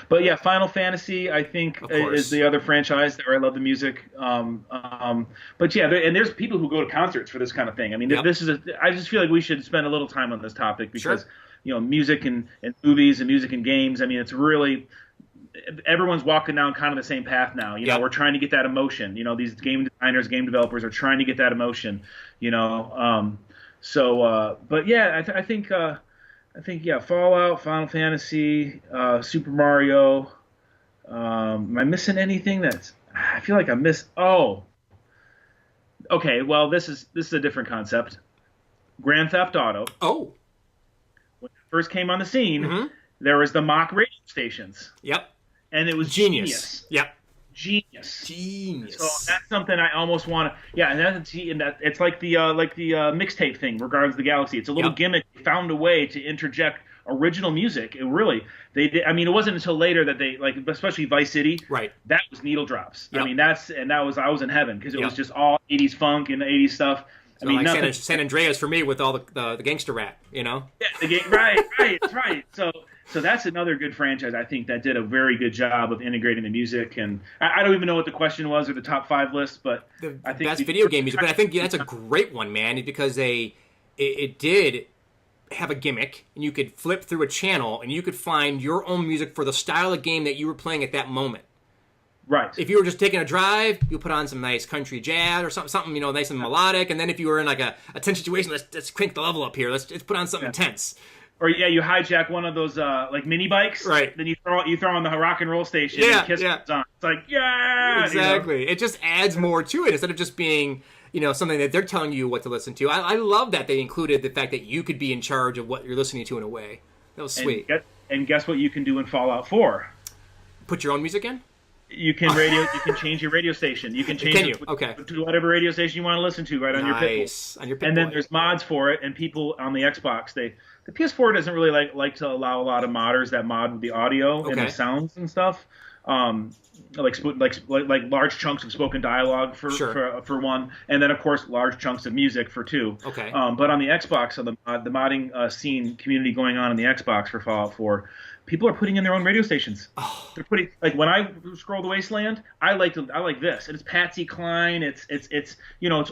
but yeah, Final Fantasy I think is the other franchise where I love the music. But yeah, there's people who go to concerts for this kind of thing. I mean, this is I just feel like we should spend a little time on this topic because music and movies and music and games. I mean, it's really. Everyone's walking down kind of the same path now. You know, we're trying to get that emotion. These game designers, game developers are trying to get that emotion. But yeah, I think Fallout, Final Fantasy, Super Mario, Am I missing anything? I feel like I missed. Oh, okay. Well, this is a different concept. Grand Theft Auto. Oh, When it first came on the scene, mm-hmm. there was the mock radio stations. Yep. And it was genius. Yep. Genius. Genius. So that's something I almost want to. Yeah, and it's like the mixtape thing, Regards the Galaxy. It's a little gimmick. They found a way to interject original music. It really, they did. I mean, it wasn't until later that they, like, especially Vice City. Right. That was needle drops. Yep. I mean, I was in heaven because it was just all 80s funk and 80s stuff. So I mean, like San Andreas for me with all the gangster rap, you know. Yeah, right. So that's another good franchise, I think, that did a very good job of integrating the music. And I don't even know what the question was or the top 5 list, but I think best video game music. But I think that's a great one, man, because it did have a gimmick, and you could flip through a channel and you could find your own music for the style of game that you were playing at that moment. Right. If you were just taking a drive, you put on some nice country jazz or something, nice and melodic. And then if you were in like a tense situation, let's crank the level up here. Let's put on something intense. Or you hijack one of those like mini bikes, right? Then you throw on the rock and roll station. Yeah, and Kiss comes on. It's like exactly. It just adds more to it instead of just being something that they're telling you what to listen to. I love that they included the fact that you could be in charge of what you're listening to in a way. That was sweet. And guess what you can do in Fallout 4? Put your own music in. You can change your radio station. You can change it to whatever radio station you want to listen to right on your Pitbull. On your Pitbull. And then there's mods for it, and people on the Xbox, the PS4 doesn't really like to allow a lot of modders that mod with the audio and the sounds and stuff. Like large chunks of spoken dialogue for one, and then of course large chunks of music for 2. Okay. But on the Xbox, so the modding scene community going on in the Xbox for Fallout 4. People are putting in their own radio stations. Oh. They're putting, like, when I scroll the Wasteland, I like this. And it's Patsy Cline. It's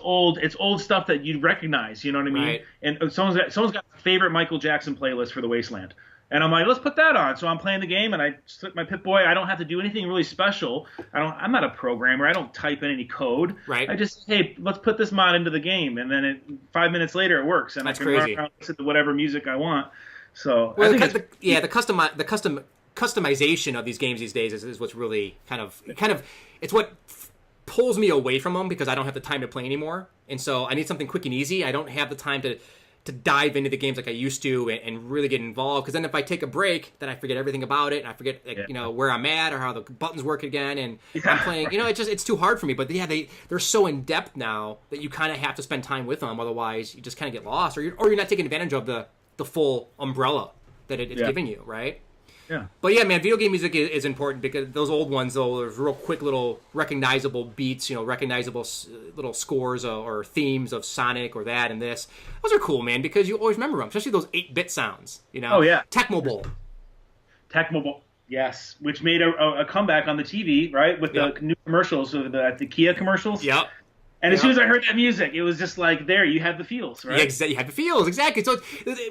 old stuff that you'd recognize. You know what I mean? Right. And someone's got a favorite Michael Jackson playlist for the Wasteland. And I'm like, let's put that on. So I'm playing the game, and I slip my Pip-Boy. I don't have to do anything really special. I'm not a programmer. I don't type in any code. Right. I just, hey, let's put this mod into the game, and then 5 minutes later it works, and That's I can crazy. run around and listen to whatever music I want. So well, I think the customization of these games these days is what's really kind of it's what pulls me away from them, because I don't have the time to play anymore, and so I need something quick and easy. I don't have the time to dive into the games like I used to and really get involved, because then if I take a break, then I forget everything about it, and I forget where I'm at or how the buttons work again, and I'm playing. It's too hard for me. But yeah, they're so in depth now that you kind of have to spend time with them, otherwise you just kind of get lost, or you're not taking advantage of the full umbrella that it's giving you, right? Yeah. But yeah, man, video game music is important, because those old ones, though, there's real quick little recognizable beats, recognizable little scores or themes of Sonic or that and this. Those are cool, man, because you always remember them, especially those 8-bit sounds, Oh, yeah. Tecmo Bowl. Yes, which made a comeback on the TV, right, with the new commercials, the Kia commercials. Yep. And as soon as I heard that music, it was just like, there, you have the feels, right? Yeah, you have the feels, exactly. So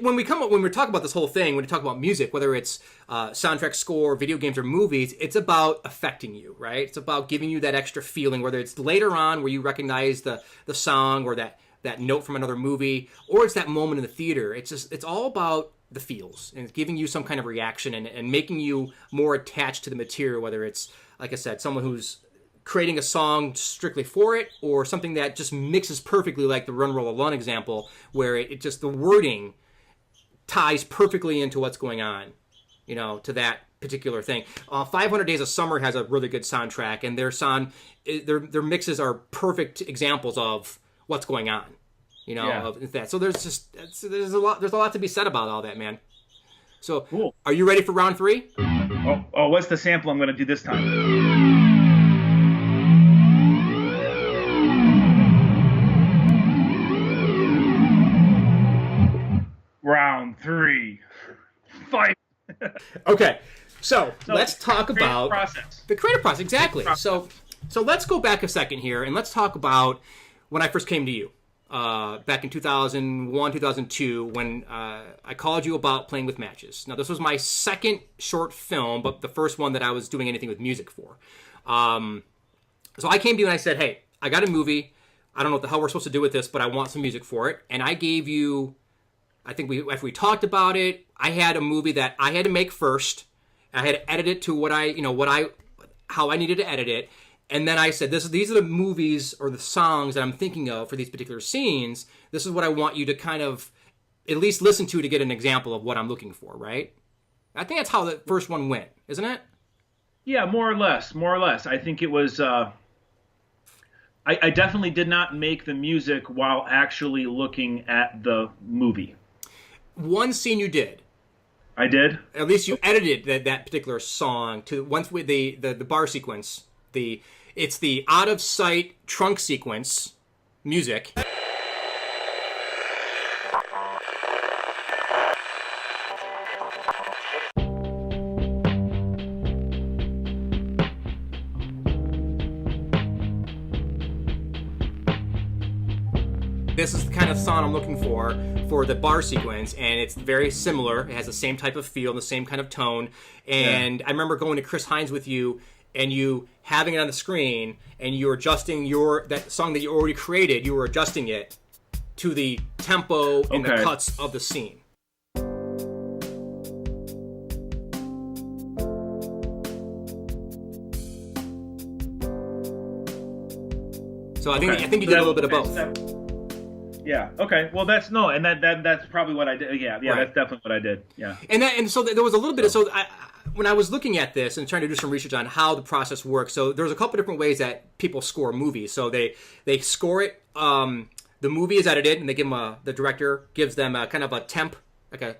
when we're talking about this whole thing, when we talk about music, whether it's soundtrack, score, video games, or movies, it's about affecting you, right? It's about giving you that extra feeling, whether it's later on where you recognize the song or that note from another movie, or it's that moment in the theater. It's all about the feels, and it's giving you some kind of reaction and making you more attached to the material, whether it's, like I said, someone who's creating a song strictly for it, or something that just mixes perfectly, like the Run Roll Alone example, where it just, the wording ties perfectly into what's going on, to that particular thing. 500 Days of Summer has a really good soundtrack, and their mixes are perfect examples of what's going on, of that. So there's a lot to be said about all that, man. So cool. Are you ready for round 3? Oh, what's the sample I'm going to do this time? Round 3. Fight. Okay, so let's talk about the creative process. Exactly. So let's go back a second here, and let's talk about when I first came to you back in 2001, 2002, when I called you about playing with matches. Now, this was my second short film, but the first one that I was doing anything with music for. So I came to you and I said, hey, I got a movie. I don't know what the hell we're supposed to do with this, but I want some music for it. And I gave you, I think after we talked about it, I had a movie that I had to make first. I had to edit it to what I how I needed to edit it. And then I said, these are the movies or the songs that I'm thinking of for these particular scenes. This is what I want you to kind of at least listen to get an example of what I'm looking for, right? I think that's how the first one went, isn't it? Yeah, more or less. I think it was. I definitely did not make the music while actually looking at the movie. One scene you did. I did. At least you edited that particular song to once with the bar sequence. It's the out of sight trunk sequence music. This is the kind of song I'm looking for the bar sequence, and it's very similar. It has the same type of feel, the same kind of tone. And I remember going to Chris Hines with you, and you having it on the screen, and you were adjusting that song that you already created. You were adjusting it to the tempo and the cuts of the scene. So I think you did a little bit of both. Yeah. Okay. Well, that's probably what I did. Yeah. Right. That's definitely what I did. Yeah. And so there was a little bit of when I was looking at this and trying to do some research on how the process works. So there's a couple different ways that people score movies. So they score it. The movie is edited, and they give them the director gives them a kind of a temp, an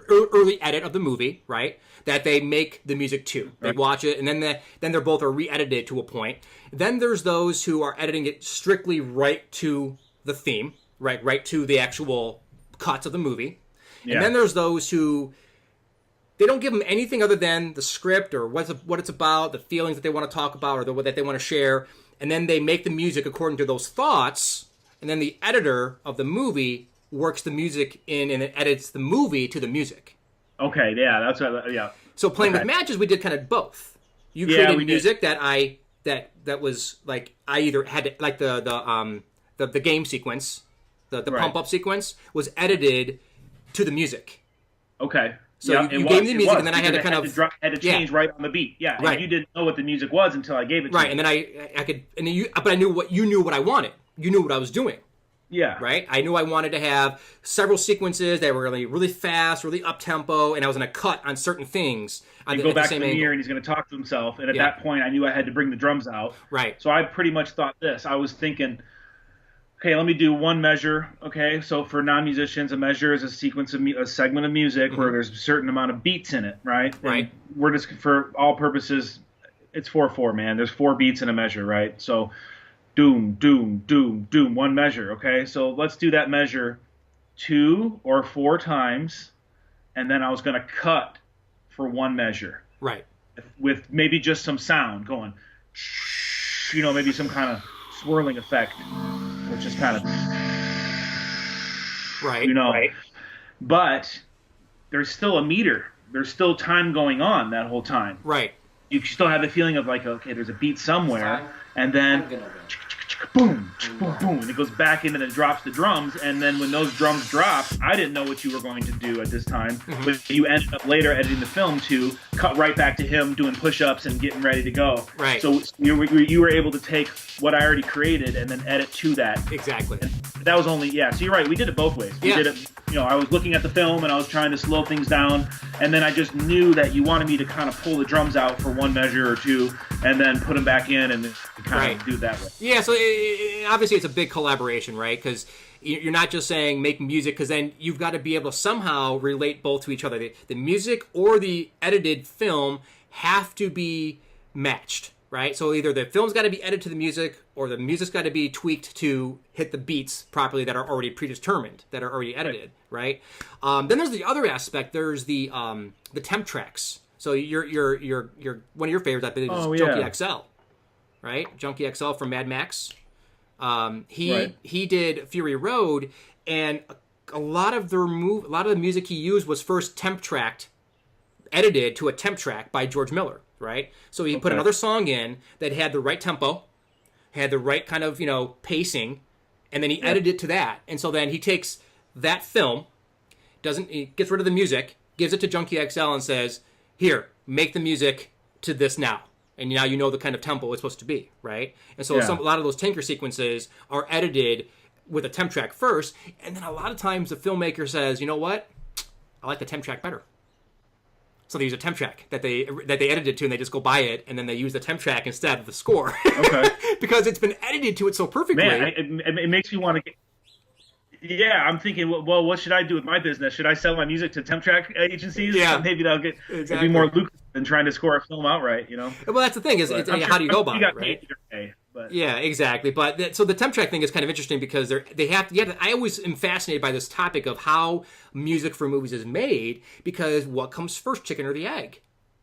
early edit of the movie, right? That they make the music to. They watch it, and then they're both are re-edited to a point. Then there's those who are editing it strictly right to the theme, right to the actual cuts of the movie. Yeah. And then there's those who they don't give them anything other than the script or what it's about, the feelings that they want to talk about, or that they want to share, and then they make the music according to those thoughts. And then the editor of the movie works the music in and it edits the movie to the music. Okay, yeah, that's what. Yeah. So playing with matches, we did kind of both. You created music that was like I either had to, like the game sequence, the pump up sequence was edited to the music. Okay. So you gave me the music, and then I had to kind of had to change right on the beat. Yeah. Right. And you didn't know what the music was until I gave it to you. Right. And then I could, but I knew what you knew what I wanted. You knew what I was doing. Yeah. Right? I knew I wanted to have several sequences that were really, really fast, really up-tempo, and I was going to cut on certain things. You go back to the mirror, and he's going to talk to himself, and at that point, I knew I had to bring the drums out. Right. So I pretty much thought this. I was thinking, okay, let me do one measure. Okay, so for non-musicians, a measure is a segment of music where there's a certain amount of beats in it, right? Right. And we're just, for all purposes, it's 4/4, man. There's 4 beats in a measure, right? So doom, doom, doom, doom, one measure, okay? So let's do that measure 2 or 4 times, and then I was going to cut for one measure. Right. With maybe just some sound going, maybe some kind of swirling effect, which is kind of, right. Right. But there's still a meter. There's still time going on that whole time. Right. You still have the feeling of like, okay, there's a beat somewhere, and then boom, boom, boom, and it goes back in and it drops the drums, and then when those drums drop, I didn't know what you were going to do at this time, but you ended up later editing the film to cut right back to him doing push-ups and getting ready to go. Right. So you were able to take what I already created and then edit to that. Exactly. And that was only, so you're right, we did it both ways. We did it, I was looking at the film and I was trying to slow things down, and then I just knew that you wanted me to kind of pull the drums out for one measure or two and then put them back in and kind of do it that way. Yeah, so obviously it's a big collaboration, right? Because you're not just saying make music, because then you've got to be able to somehow relate both to each other. The music or the edited film have to be matched, right? So either the film's got to be edited to the music, or the music's got to be tweaked to hit the beats properly that are already predetermined, that are already edited, right? Then there's the other aspect. There's the temp tracks. So your one of your favorites, I believe, is Junkie XL, right? Junkie XL from Mad Max. He did Fury Road, and a lot of the music he used was first temp tracked, edited to a temp track by George Miller, right? So he put another song in that had the right tempo, had the right kind of pacing, and then he edited it to that. And so then he takes that film, he gets rid of the music, gives it to Junkie XL, and says, "Here, make the music to this now. And now you know the kind of tempo it's supposed to be, right? And so a lot of those tinker sequences are edited with a temp track first, and then a lot of times the filmmaker says, you know what? I like the temp track better. So they use a temp track that they edited to, and they just go buy it, and then they use the temp track instead of the score. Okay. Because it's been edited to it so perfectly. Man, it makes me want to get... Yeah, I'm thinking, well, what should I do with my business? Should I sell my music to temp track agencies? Yeah. Maybe that'll be more lucrative than trying to score a film outright, you know? Well, that's the thing, is how do you go about it, right? Either way, but. Yeah, exactly. But so the temp track thing is kind of interesting because I always am fascinated by this topic of how music for movies is made, because what comes first, chicken or the egg,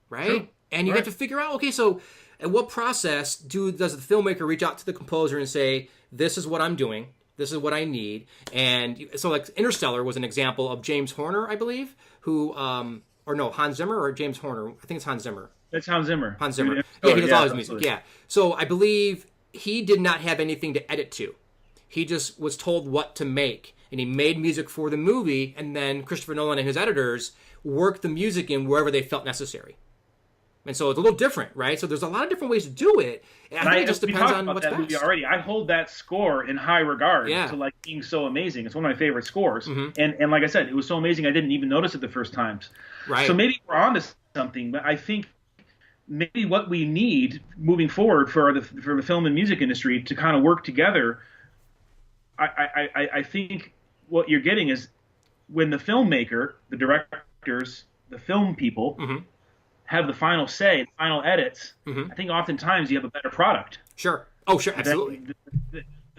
right? True. And you have to figure out, okay, so at what process does the filmmaker reach out to the composer and say, this is what I'm doing, this is what I need? And so like Interstellar was an example of James Horner, I believe, who, or no, Hans Zimmer or James Horner? I think it's Hans Zimmer. It's Hans Zimmer. Hans Zimmer. Yeah, he does all his music, yeah. So I believe he did not have anything to edit to. He just was told what to make. And he made music for the movie, and then Christopher Nolan and his editors worked the music in wherever they felt necessary. And so it's a little different, right? So there's a lot of different ways to do it. And I think it just depends on what's best. Movie already. I hold that score in high regard to like being so amazing. It's one of my favorite scores. Mm-hmm. And like I said, it was so amazing I didn't even notice it the first times. Right. So maybe we're onto something, but I think maybe what we need moving forward for the film and music industry to kind of work together, I think what you're getting is when the filmmaker, the directors, the film people have the final say, the final edits, I think oftentimes you have a better product. Sure. Oh, sure. Absolutely.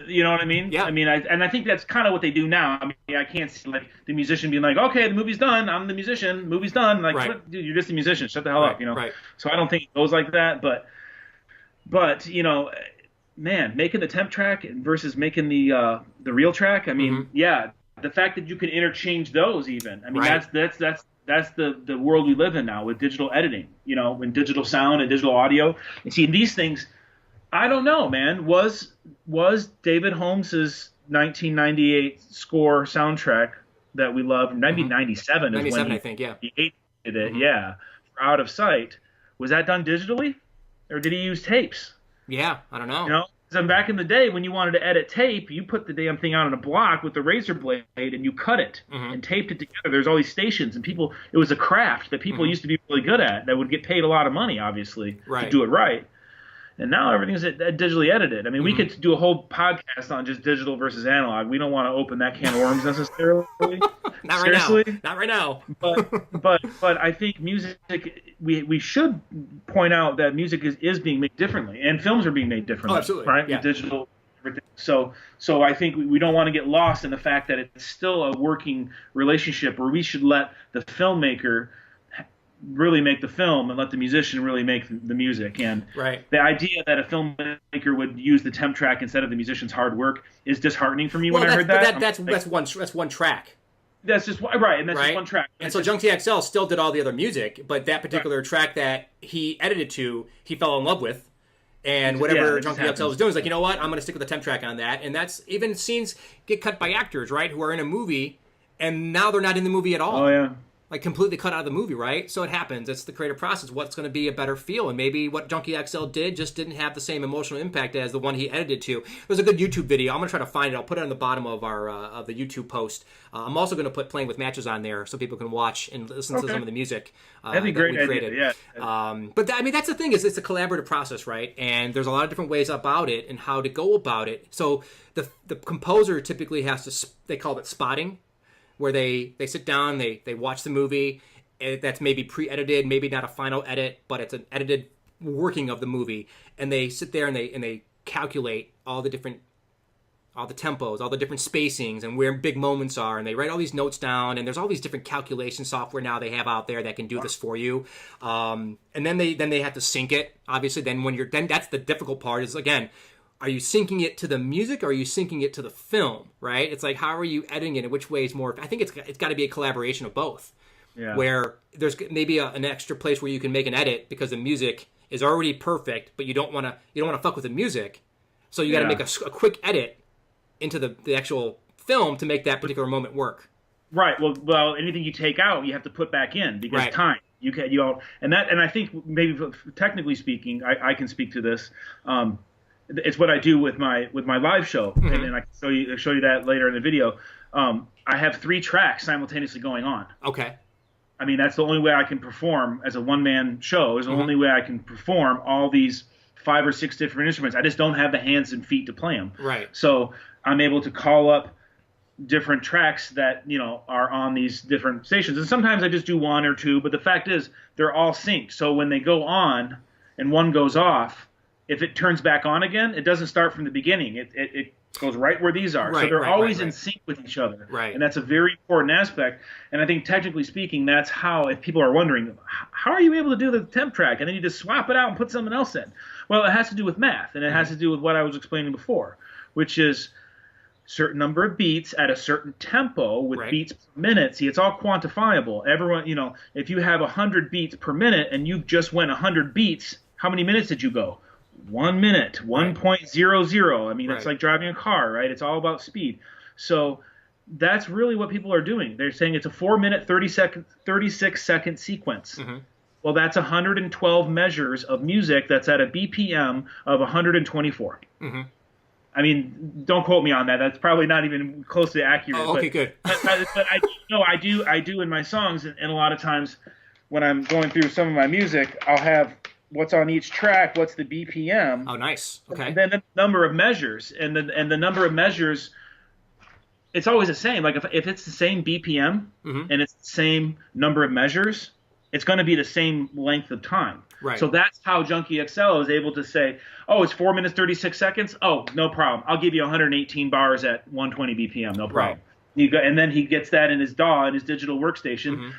You know what I mean? Yeah. I mean, I think that's kind of what they do now. I mean, I can't see like the musician being like, okay, the movie's done. I'm the musician. Movie's done. Like, dude, you're just a musician. Shut the hell up, you know? Right. So I don't think it goes like that. But you know, man, making the temp track versus making the real track. I mean, yeah, the fact that you can interchange those even. I mean, that's the world we live in now with digital editing. You know, when digital sound and digital audio. And see, these things, I don't know, man. Was David Holmes's 1998 score soundtrack that we love, maybe 97 is 97, when I think, yeah. He did it, yeah. For Out of Sight. Was that done digitally? Or did he use tapes? Yeah, I don't know. You know, because back in the day when you wanted to edit tape, you put the damn thing out on a block with the razor blade and you cut it and taped it together. There's all these stations and people, it was a craft that people used to be really good at that would get paid a lot of money, obviously, to do it right. And now everything's digitally edited. I mean, we could do a whole podcast on just digital versus analog. We don't want to open that can of worms necessarily. Not right now. But I think music, we should point out that music is being made differently, and films are being made differently. Oh, absolutely. Right? Yeah. With digital. So I think we don't want to get lost in the fact that it's still a working relationship where we should let the filmmaker really make the film and let the musician really make the music. And the idea that a filmmaker would use the temp track instead of the musician's hard work is disheartening for me when I heard that. That's one track. That's just right, and that's just one track. And so Junkie XL still did all the other music, but that particular track that he edited to, he fell in love with. And whatever Junkie XL was doing is like, you know what, I'm going to stick with the temp track on that. And that's even scenes get cut by actors, right, who are in a movie, and now they're not in the movie at all. Oh, yeah. Like completely cut out of the movie, right? So it happens. It's the creative process. What's going to be a better feel? And maybe what Junkie XL did just didn't have the same emotional impact as the one he edited to. There's a good YouTube video. I'm going to try to find it. I'll put it on the bottom of our of the YouTube post. I'm also going to put Playing with Matches on there so people can watch and listen to some of the music That'd be great that we created. Idea. Yeah. But I mean, that's the thing is it's a collaborative process, right? And there's a lot of different ways about it and how to go about it. So the composer typically has to, they call it spotting, where they sit down, they watch the movie. That's maybe pre-edited, maybe not a final edit, but it's an edited working of the movie. And they sit there and they calculate all the tempos, all the different spacings, and where big moments are. And they write all these notes down. And there's all these different calculation software now they have out there that can do this for you. And then they have to sync it. Obviously, then that's the difficult part. Is again, are you syncing it to the music or are you syncing it to the film? Right? It's like how are you editing it? And which way is more? I think it's got to be a collaboration of both. Yeah. Where there's maybe an extra place where you can make an edit because the music is already perfect, but you don't want to fuck with the music, so you got to make a quick edit into the actual film to make that particular moment work. Right. Well, anything you take out, you have to put back in because time. You all, and I think maybe technically speaking, I can speak to this. It's what I do with my live show, and I can show you that later in the video. I have 3 tracks simultaneously going on. Okay. I mean, that's the only way I can perform as a one-man show. Is the only way I can perform all these 5 or 6 different instruments. I just don't have the hands and feet to play them. Right. So I'm able to call up different tracks that are on these different stations, and sometimes I just do 1 or 2. But the fact is, they're all synced. So when they go on and one goes off, if it turns back on again, it doesn't start from the beginning. It goes right where these are. So they're always in sync with each other. Right. And that's a very important aspect. And I think technically speaking, that's how, if people are wondering, how are you able to do the temp track and then you just swap it out and put something else in? Well, it has to do with math, and it has to do with what I was explaining before, which is certain number of beats at a certain tempo with beats per minute. See, it's all quantifiable. Everyone, if you have 100 beats per minute and you just went 100 beats, how many minutes did you go? 1 minute, 1.00. I mean, it's like driving a car, right? It's all about speed. So that's really what people are doing. They're saying it's a 4-minute, 36-second sequence. Well, that's 112 measures of music that's at a BPM of 124. I mean, don't quote me on that. That's probably not even close to accurate. Oh, okay, good. but I do in my songs, and a lot of times when I'm going through some of my music, I'll have what's on each track, what's the BPM. Oh, nice. Okay. And then the number of measures, and the number of measures, it's always the same. Like if it's the same BPM and it's the same number of measures, it's going to be the same length of time. Right. So that's how Junkie XL is able to say, oh, it's 4 minutes, 36 seconds. Oh, no problem. I'll give you 118 bars at 120 BPM. No problem. And then he gets that in his DAW, in his digital workstation,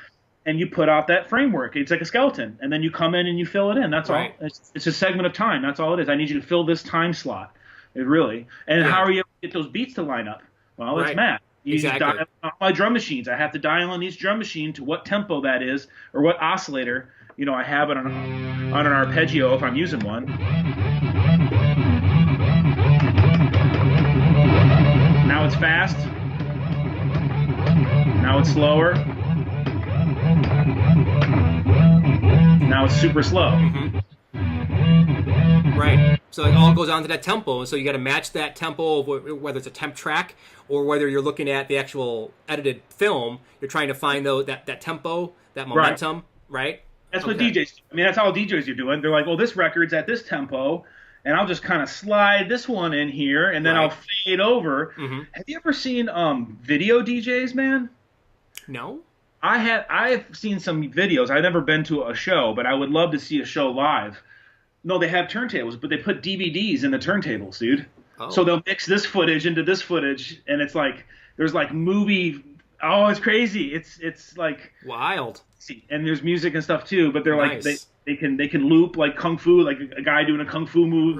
and you put out that framework. It's like a skeleton. And then you come in and you fill it in. That's all. It's a segment of time. That's all it is. I need you to fill this time slot. Really. And how are you able to get those beats to line up? Well, it's math. You dial on my drum machines. I have to dial on each drum machine to what tempo that is, or what oscillator. I have it on an arpeggio if I'm using one. Now it's fast. Now it's slower. Now it's super slow. Right. So it all goes on to that tempo, and so you got to match that tempo, whether it's a temp track or whether you're looking at the actual edited film. You're trying to find that tempo, that momentum, right? That's what DJs do. I mean, that's all DJs are doing. They're like, well, this record's at this tempo, and I'll just kind of slide this one in here, and then I'll fade over. Have you ever seen video DJs, man? No. I've seen some videos. I've never been to a show, but I would love to see a show live. No, they have turntables, but they put DVDs in the turntables, dude. Oh. So they'll mix this footage into this footage, and it's like there's like movie. Oh, it's crazy. It's like wild. And there's music and stuff too, but they're like they can loop like kung fu, like a guy doing a kung fu move,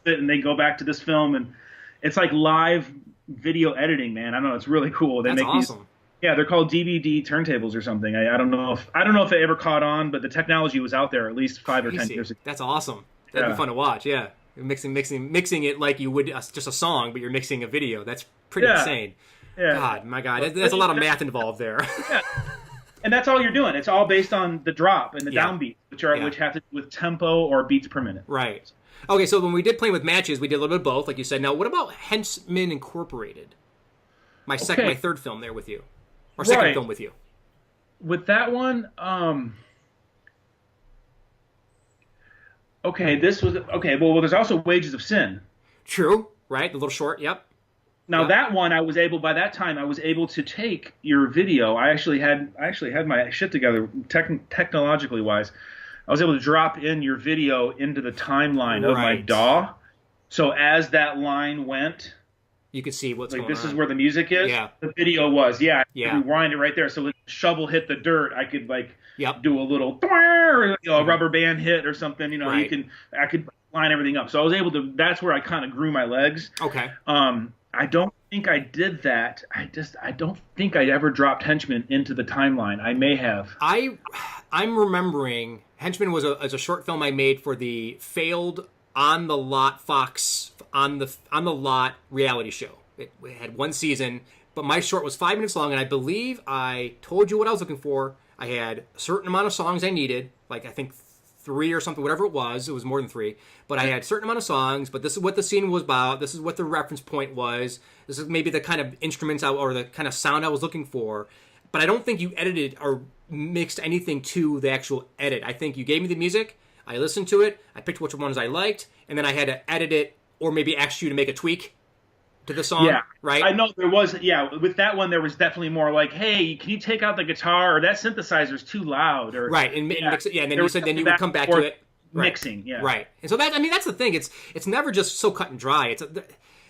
and they go back to this film, and it's like live video editing, man. I don't know, it's really cool. That's awesome. They're called DVD turntables or something. I don't know if it ever caught on, but the technology was out there at least 5 or 10 years ago. That's awesome. That'd be fun to watch. Yeah, mixing it like you would just a song, but you're mixing a video. That's pretty insane. Yeah. God, my God, there's a lot of math involved there. Yeah. And that's all you're doing. It's all based on the drop and the downbeat, which have to do with tempo or beats per minute. Right. Okay, so when we did Playing with Matches, we did a little bit of both, like you said. Now, what about Henchmen Incorporated? My third film there with you, or second film with you. With that one, Well, there's also Wages of Sin. True. Right. The little short. Yep. Now that one, I was able to take your video. I actually had my shit together technologically wise. I was able to drop in your video into the timeline of my DAW. So as that line went, you could see what's going on. This is where the music is. Yeah. The video was. I could rewind it right there. So when the shovel hit the dirt, I could do a little a rubber band hit or something. I could line everything up. So I was able to. That's where I kind of grew my legs. Okay. I don't think I did that. I don't think I ever dropped Henchmen into the timeline. I may have. I'm remembering Henchmen was a short film I made for the failed On the Lot Fox on the Lot reality show. It had one season, but my short was 5 minutes long, and I believe I told you what I was looking for. I had a certain amount of songs I needed, like I think 3 or something, whatever it was more than 3, but I had a certain amount of songs, but this is what the scene was about, this is what the reference point was, this is maybe the kind of instruments or the kind of sound I was looking for, but I don't think you edited or mixed anything to the actual edit. I think you gave me the music, I listened to it, I picked which ones I liked, and then I had to edit it or maybe ask you to make a tweak to the song, right? I know there was, with that one, there was definitely more like, hey, can you take out the guitar, or that synthesizer's too loud, or right, and mix it, and then you said then you would come back to it, mixing, right, and so that's the thing. It's never just so cut and dry.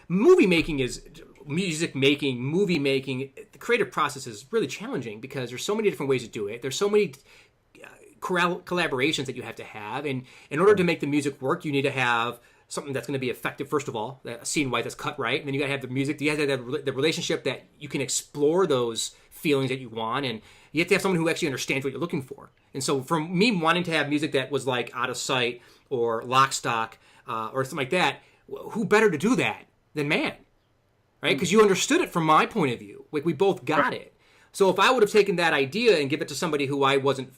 Movie making is music making, movie making. The creative process is really challenging because there's so many different ways to do it. There's so many collaborations that you have to have, and in order to make the music work, you need to have something that's going to be effective, first of all, scene-wise, that's cut right, and then you got to have the music, you have to have the relationship that you can explore those feelings that you want, and you have to have someone who actually understands what you're looking for. And so for me, wanting to have music that was like Out of Sight or Lock, Stock or something like that, who better to do that than man, right? Because you understood it from my point of view. Like, we both got it. So if I would have taken that idea and give it to somebody who I wasn't,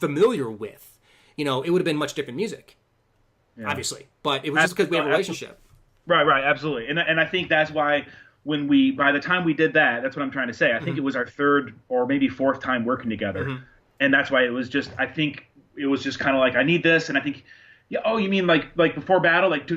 familiar with, it would have been much different music. Yeah. Obviously, but it was just because we have a relationship. Right, absolutely, and I think that's why by the time we did that, that's what I'm trying to say. I think it was our 3rd or maybe 4th time working together, and that's why it was just. I think it was just kind of like, I need this, and I think, you mean like before battle, like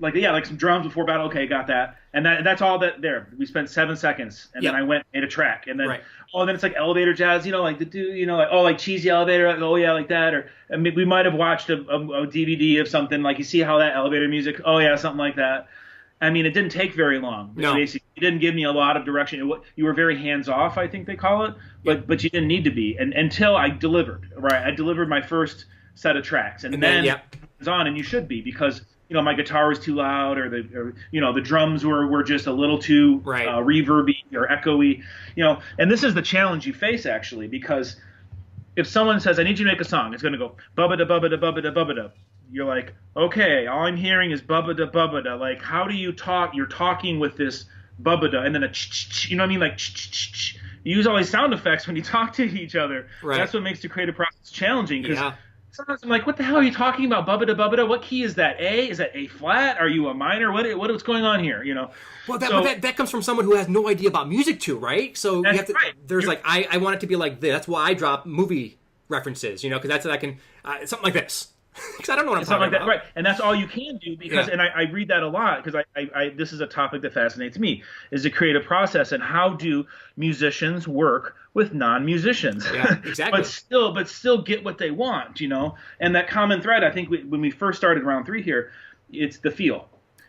like some drums before battle. Okay, got that, and that's all that there. We spent 7 seconds, and then I went made a track, and then then it's like elevator jazz, like like cheesy elevator, like that, or we might have watched a DVD of something, like you see how that elevator music, something like that. I mean, it didn't take very long. No. Basically, it didn't give me a lot of direction. You were very hands off, I think they call it, but you didn't need to be, and until I delivered. Right, I delivered my first set of tracks, and then it was on, and you should be, because my guitar was too loud, or the drums were just a little too reverby or echoey, and this is the challenge you face, actually, because if someone says, I need you to make a song, it's going to go bubba da bubba da bubba da bubba da. You're like, okay, all I'm hearing is bubba da bubba da. Like, how do you talk? You're talking with this bubba da, and then a ch-ch-ch, you know what I mean? Like, ch-ch-ch. You use all these sound effects when you talk to each other. Right. That's what makes the creative process challenging, because sometimes I'm like, what the hell are you talking about? Bubba da bubba da? What key is that? A? Is that A flat? Are you a minor? What's going on here? Well, that comes from someone who has no idea about music too, right? So you have to. Right. There's I want it to be like this. That's why I drop movie references, because that's what I can something like this. Because I don't know what I'm talking about. Right, and that's all you can do, because, and I read that a lot, because I this is a topic that fascinates me, is the creative process, and how do musicians work with non-musicians? Yeah, exactly. but still get what they want, And that common thread, I think, when we first started round 3 here, it's the feel,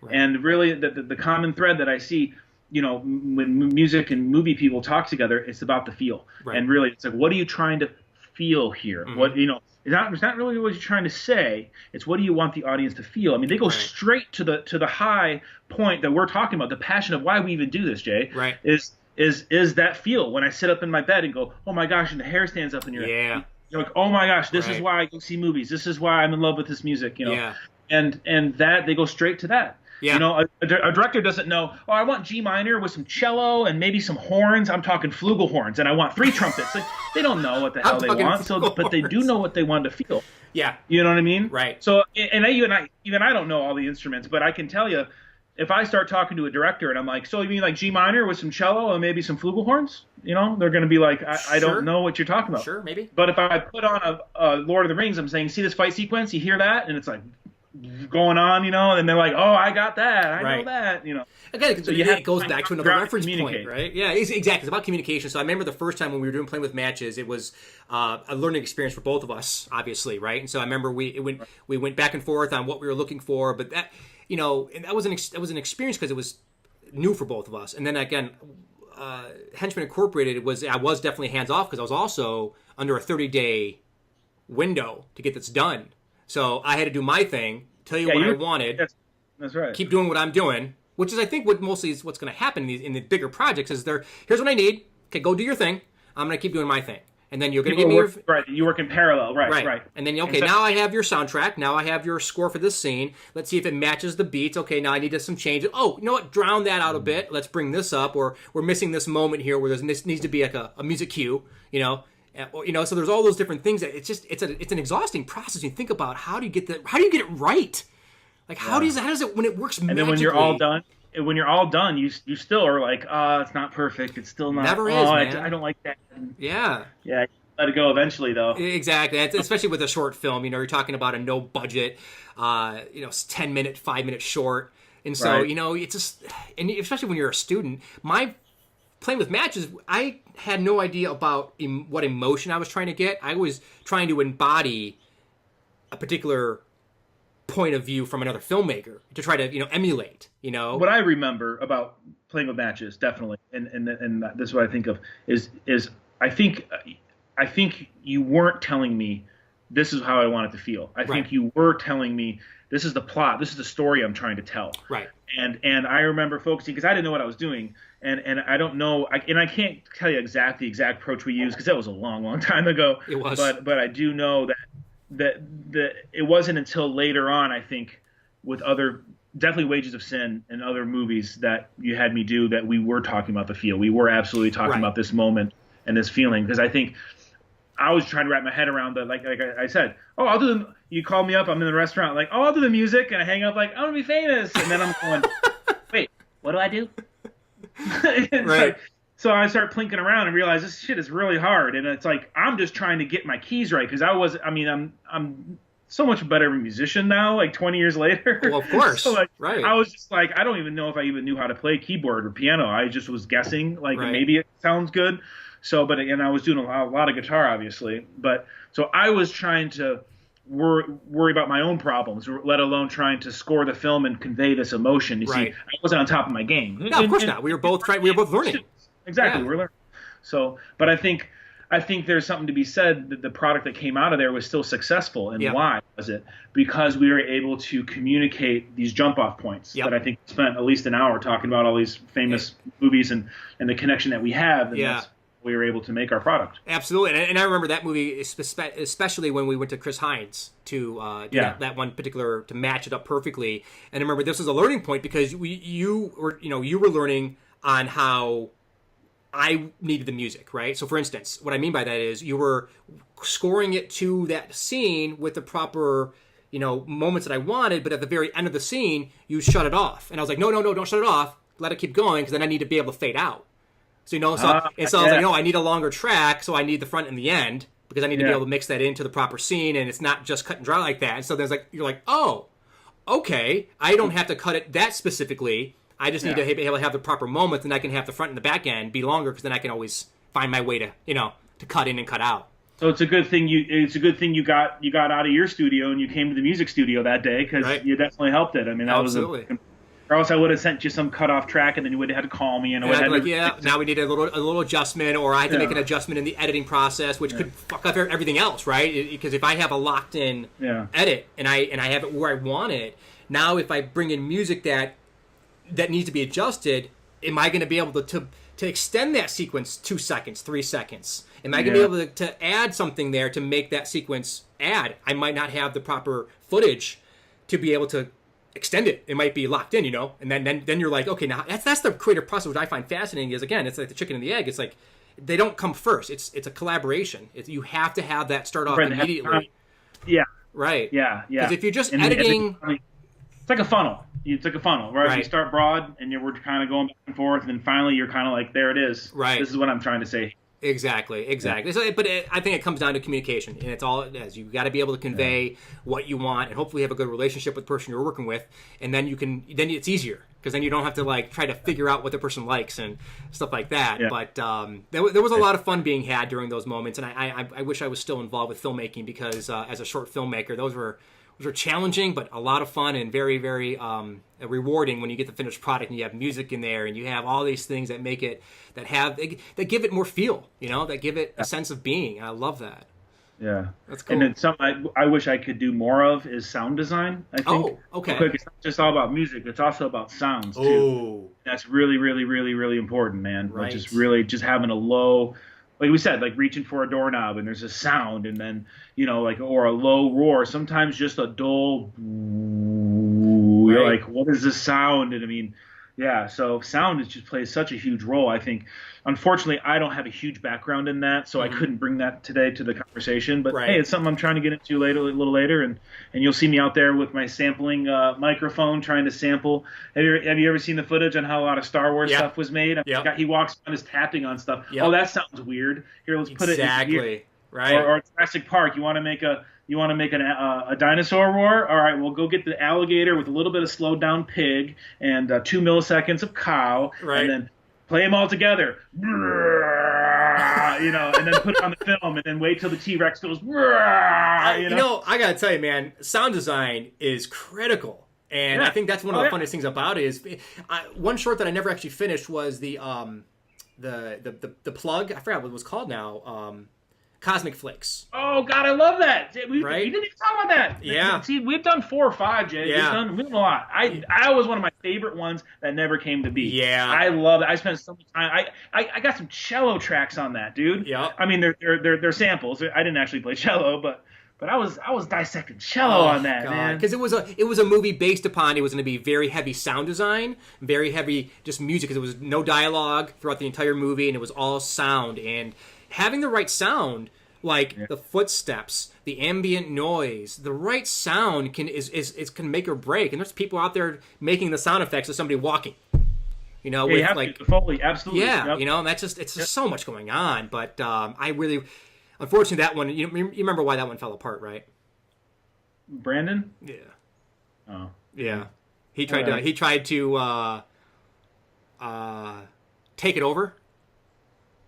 and really the common thread that I see, when music and movie people talk together, it's about the feel, and really, it's like, what are you trying to feel here? What It's not really what you're trying to say. It's what do you want the audience to feel. I mean, they go straight to the high point that we're talking about, the passion of why we even do this, Jay. Right. Is that feel when I sit up in my bed and go, oh my gosh, and the hair stands up in your head. You're like, oh my gosh, this is why I go see movies. This is why I'm in love with this music. And that they go straight to that. Yeah. A director doesn't know, I want G minor with some cello and maybe some horns. I'm talking flugelhorns, and I want 3 trumpets. Like, they don't know what the hell they want, but they do know what they want to feel. Yeah. You know what I mean? Right. So, and I don't know all the instruments, but I can tell you, if I start talking to a director and I'm like, so you mean like G minor with some cello and maybe some flugelhorns? They're going to be like, I don't know what you're talking about. Sure, maybe. But if I put on a Lord of the Rings, I'm saying, see this fight sequence? You hear that? And it's like going on, and they're like, oh, I got that. I know that, Again, so it goes back to another reference point, right? Yeah, exactly. It's about communication. So I remember the first time when we were playing with matches, it was a learning experience for both of us, obviously, right? And so I remember we went back and forth on what we were looking for, but that, and that was an experience because it was new for both of us. And then again, Henchmen Incorporated I was definitely hands off because I was also under a 30-day window to get this done. So I had to do my thing, tell you what I wanted. That's right. Keep doing what I'm doing, which is, I think, what mostly is what's going to happen in the bigger projects. Is here's what I need. Okay, go do your thing. I'm going to keep doing my thing, and then you're going to give me your right. You work in parallel, right. And then now I have your soundtrack. Now I have your score for this scene. Let's see if it matches the beats. Okay, now I need some changes. Oh, you know what? Drown that out a bit. Let's bring this up, or we're missing this moment here where this needs to be like a music cue. So there's all those different things that it's an exhausting process. You think about how do you get it right? Like how does it when it works magically? And then when you're all done, you still are like, it's not perfect. It's still not. Never is, man. I don't like that. Yeah. Yeah. Let it go eventually, though. Exactly. Especially with a short film, you're talking about a no budget, 10-minute, 5-minute short. And so, right. It's just, and especially when you're a student, my playing with matches, I had no idea about what emotion I was trying to get. I was trying to embody a particular point of view from another filmmaker to try to, emulate, What I remember about playing with matches, definitely, and this is what I think of, is I think you weren't telling me this is how I want it to feel. I think you were telling me this is the plot, this is the story I'm trying to tell. Right. And I remember focusing because I didn't know what I was doing, and I don't know, and I can't tell you the exact approach we used because that was a long time ago. It was. But I do know that it wasn't until later on, I think, with definitely Wages of Sin and other movies that you had me do that we were talking about the feel. We were absolutely talking about this moment and this feeling, because I think I was trying to wrap my head around that. Like I said, I'll do you call me up, I'm in the restaurant, like, I'll do the music, and I hang up like, I want to be famous, and then I'm going, wait, what do I do? Right. Like, so I start plinking around and realize this shit is really hard, and it's like I'm just trying to get my keys right, because I'm so much better of a musician now, like 20 years later. Well, of course. So right. I was just like, I don't even know if I even knew how to play keyboard or piano. I just was guessing, like maybe it sounds good. So, but again, I was doing a lot of guitar, obviously. But so I was trying to worry about my own problems, let alone trying to score the film and convey this emotion. You see, I wasn't on top of my game. No, of course not. We were both learning. Exactly, we're learning. So, but I think there's something to be said that the product that came out of there was still successful. And why was it? Because we were able to communicate these jump-off points that I think we spent at least an hour talking about all these famous movies and the connection that we have. And that's we were able to make our product. Absolutely. And I remember that movie, especially when we went to Chris Hines to do that one particular, to match it up perfectly. And I remember this was a learning point because you were learning on how I needed the music, right? So for instance, what I mean by that is you were scoring it to that scene with the proper, moments that I wanted, but at the very end of the scene, you shut it off. And I was like, no, don't shut it off. Let it keep going, because then I need to be able to fade out. So, I was like, no, I need a longer track, so I need the front and the end, because I need to be able to mix that into the proper scene, and it's not just cut and dry like that. And so you're like, oh, okay, I don't have to cut it that specifically. I just need to be able to have the proper moments, and I can have the front and the back end be longer, because then I can always find my way to, to cut in and cut out. So it's a good thing you got out of your studio and you came to the music studio that day, because you definitely helped it. I mean, that absolutely. Or else I would have sent you some cutoff track, and then you would have had to call me, and now we need a little adjustment, or I had to make an adjustment in the editing process, which could fuck up everything else, right? Because if I have a locked in edit and I have it where I want it, now if I bring in music that needs to be adjusted, am I going to be able to extend that sequence 2 seconds, 3 seconds? Am I going to be able to add something there to make that sequence add? I might not have the proper footage to be able to extend it. It might be locked in, and then you're like, okay, now that's the creative process, which I find fascinating. Is again, it's like the chicken and the egg. It's like they don't come first. It's a collaboration. You have to have that start off immediately. Yeah. Right. Yeah. Because if you're just editing, it's like a funnel. It's like a funnel, right? You start broad, and we're kind of going back and forth, and then finally you're kind of like, there it is. Right. This is what I'm trying to say. Exactly. So, but I think it comes down to communication, and it's all it is. You've got to be able to convey what you want, and hopefully have a good relationship with the person you're working with, and then then it's easier, because then you don't have to try to figure out what the person likes and stuff like that. Yeah. But there was a lot of fun being had during those moments, and I wish I was still involved with filmmaking, because as a short filmmaker, those were challenging, but a lot of fun and very, very rewarding when you get the finished product and you have music in there and you have all these things that make it, that give it more feel, that give it a sense of being. And I love that. Yeah. That's cool. And then something I wish I could do more of is sound design, I think. Oh, okay. It's not just all about music, it's also about sounds, too. Oh. That's really, really, really, really important, man. Right. Just really just having a low, like we said, like reaching for a doorknob and there's a sound, and then, or a low roar, sometimes just a dull, you're like, what is this sound? And I mean, Yeah, so sound just plays such a huge role. I think, unfortunately, I don't have a huge background in that, so I couldn't bring that today to the conversation. But hey, it's something I'm trying to get into later, a little later, and you'll see me out there with my sampling microphone trying to sample. Have you ever seen the footage on how a lot of Star Wars stuff was made? He walks around just tapping on stuff. Oh, that sounds weird. Here, let's put it in here. Right. Or Jurassic Park. You want to make a dinosaur roar? All right, we'll go get the alligator with a little bit of slowed down pig and 2 milliseconds of cow, and then play them all together. And then put it on the film, and then wait till the T-Rex goes. I gotta tell you, man, sound design is critical, and I think that's one of the funnest things about it. Is one short that I never actually finished was the plug. I forgot what it was called now. Cosmic Flakes. Oh God, I love that. We didn't even talk about that. Yeah. See, we've done 4 or 5, Jay. Yeah. We've done a lot. I was one of my favorite ones that never came to be. Yeah. I love it. I spent so much time. I got some cello tracks on that, dude. Yeah. I mean, they're samples. I didn't actually play cello, but I was dissecting cello on that, man. Because it was a movie based upon, it was going to be very heavy sound design, very heavy just music, because it was no dialogue throughout the entire movie, and it was all sound. And having the right sound, like the footsteps, the ambient noise, the right sound can make or break. And there's people out there making the sound effects of somebody walking. You know, with like the Foley, absolutely. Yeah, and that's just just so much going on. But unfortunately, that one, you remember why that one fell apart, right? Brandon? Yeah. Oh. Yeah. He tried to take it over.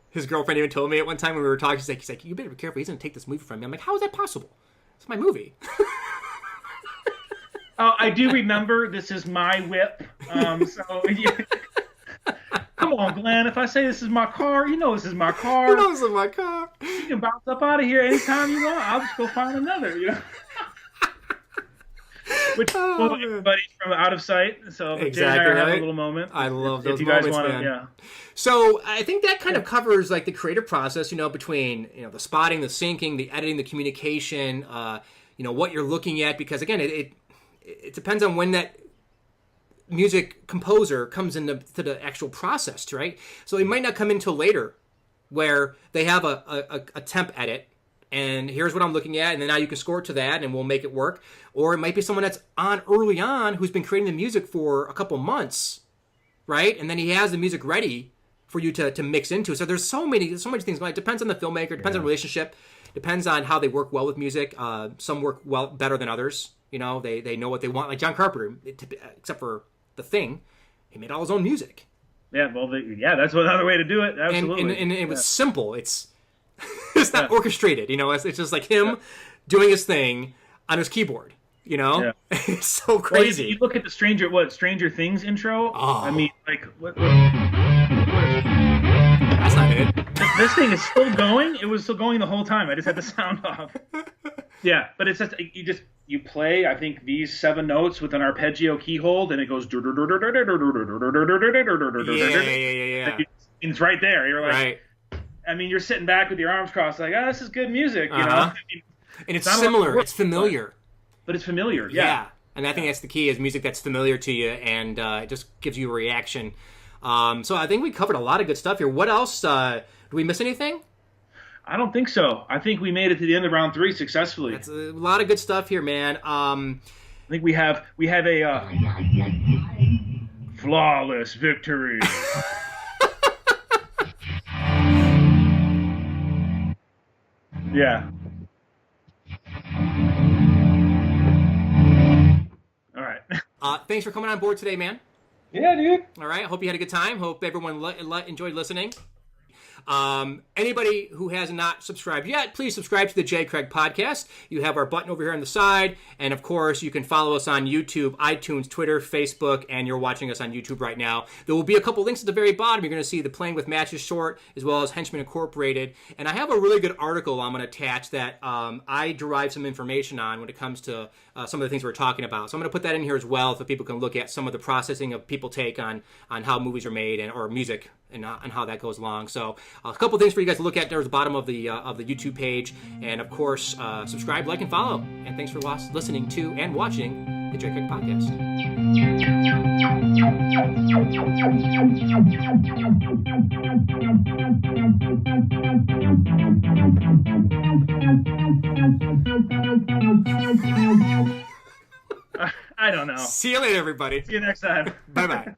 His girlfriend even told me at one time when we were talking, he's like, you better be careful. He's going to take this movie from me. I'm like, how is that possible? It's my movie. Oh, I do remember This Is My Whip. Come on, Glenn. If I say this is my car, you know this is my car. You know this is my car. You can bounce up out of here anytime you want. I'll just go find another, Which everybody from Out of Sight. So exactly, Jay and I are having a little moment. I love those if you guys moments, want man. So I think that kind of covers like the creative process, between the spotting, the syncing, the editing, the communication, what you're looking at, because again, it depends on when that music composer comes into the actual process, right? So it might not come in until later, where they have a temp edit, and here's what I'm looking at, and then now you can score to that, and we'll make it work. Or it might be someone that's on early on who's been creating the music for a couple months, right? And then he has the music ready for you to mix into. So there's so many things going on. It depends on the filmmaker, it depends on the relationship, depends on how they work well with music. Some work well better than others. They know what they want. Like John Carpenter, except for The Thing, he made all his own music. Yeah, well, that's another way to do it. Absolutely. And it was simple. It's not orchestrated. It's just like him doing his thing on his keyboard. It's so crazy. Well, you look at the Stranger Things intro. Oh. I mean, like what that's not it. This thing is still going. It was still going the whole time. I just had the sound off. Yeah, but it's just you play, I think, these 7 notes with an arpeggio key hold, and it goes. Yeah. And it's right there. You're like, right. I mean, you're sitting back with your arms crossed, like, this is good music, And it's similar. It's familiar. But it's familiar. Yeah. And I think that's the key, is music that's familiar to you, and it just gives you a reaction. So I think we covered a lot of good stuff here. What else? Do we miss anything? I don't think so. I think we made it to the end of round 3 successfully. That's a lot of good stuff here, man. I think we have a flawless victory. Yeah. All right. Thanks for coming on board today, man. Yeah, dude. All right. Hope you had a good time. Hope everyone enjoyed listening. Anybody who has not subscribed yet, please subscribe to the J. Craig Podcast. You have our button over here on the side. And, of course, you can follow us on YouTube, iTunes, Twitter, Facebook, and you're watching us on YouTube right now. There will be a couple links at the very bottom. You're going to see the Playing with Matches short, as well as Henchmen Incorporated. And I have a really good article I'm going to attach that I derive some information on when it comes to some of the things we're talking about. So I'm going to put that in here as well, so people can look at some of the processing of people take on how movies are made or music and how that goes along. So a couple things for you guys to look at there at the bottom of the YouTube page. And, of course, subscribe, like, and follow. And thanks for listening to and watching the J. Craig Podcast. I don't know. See you later, everybody. See you next time. Bye-bye.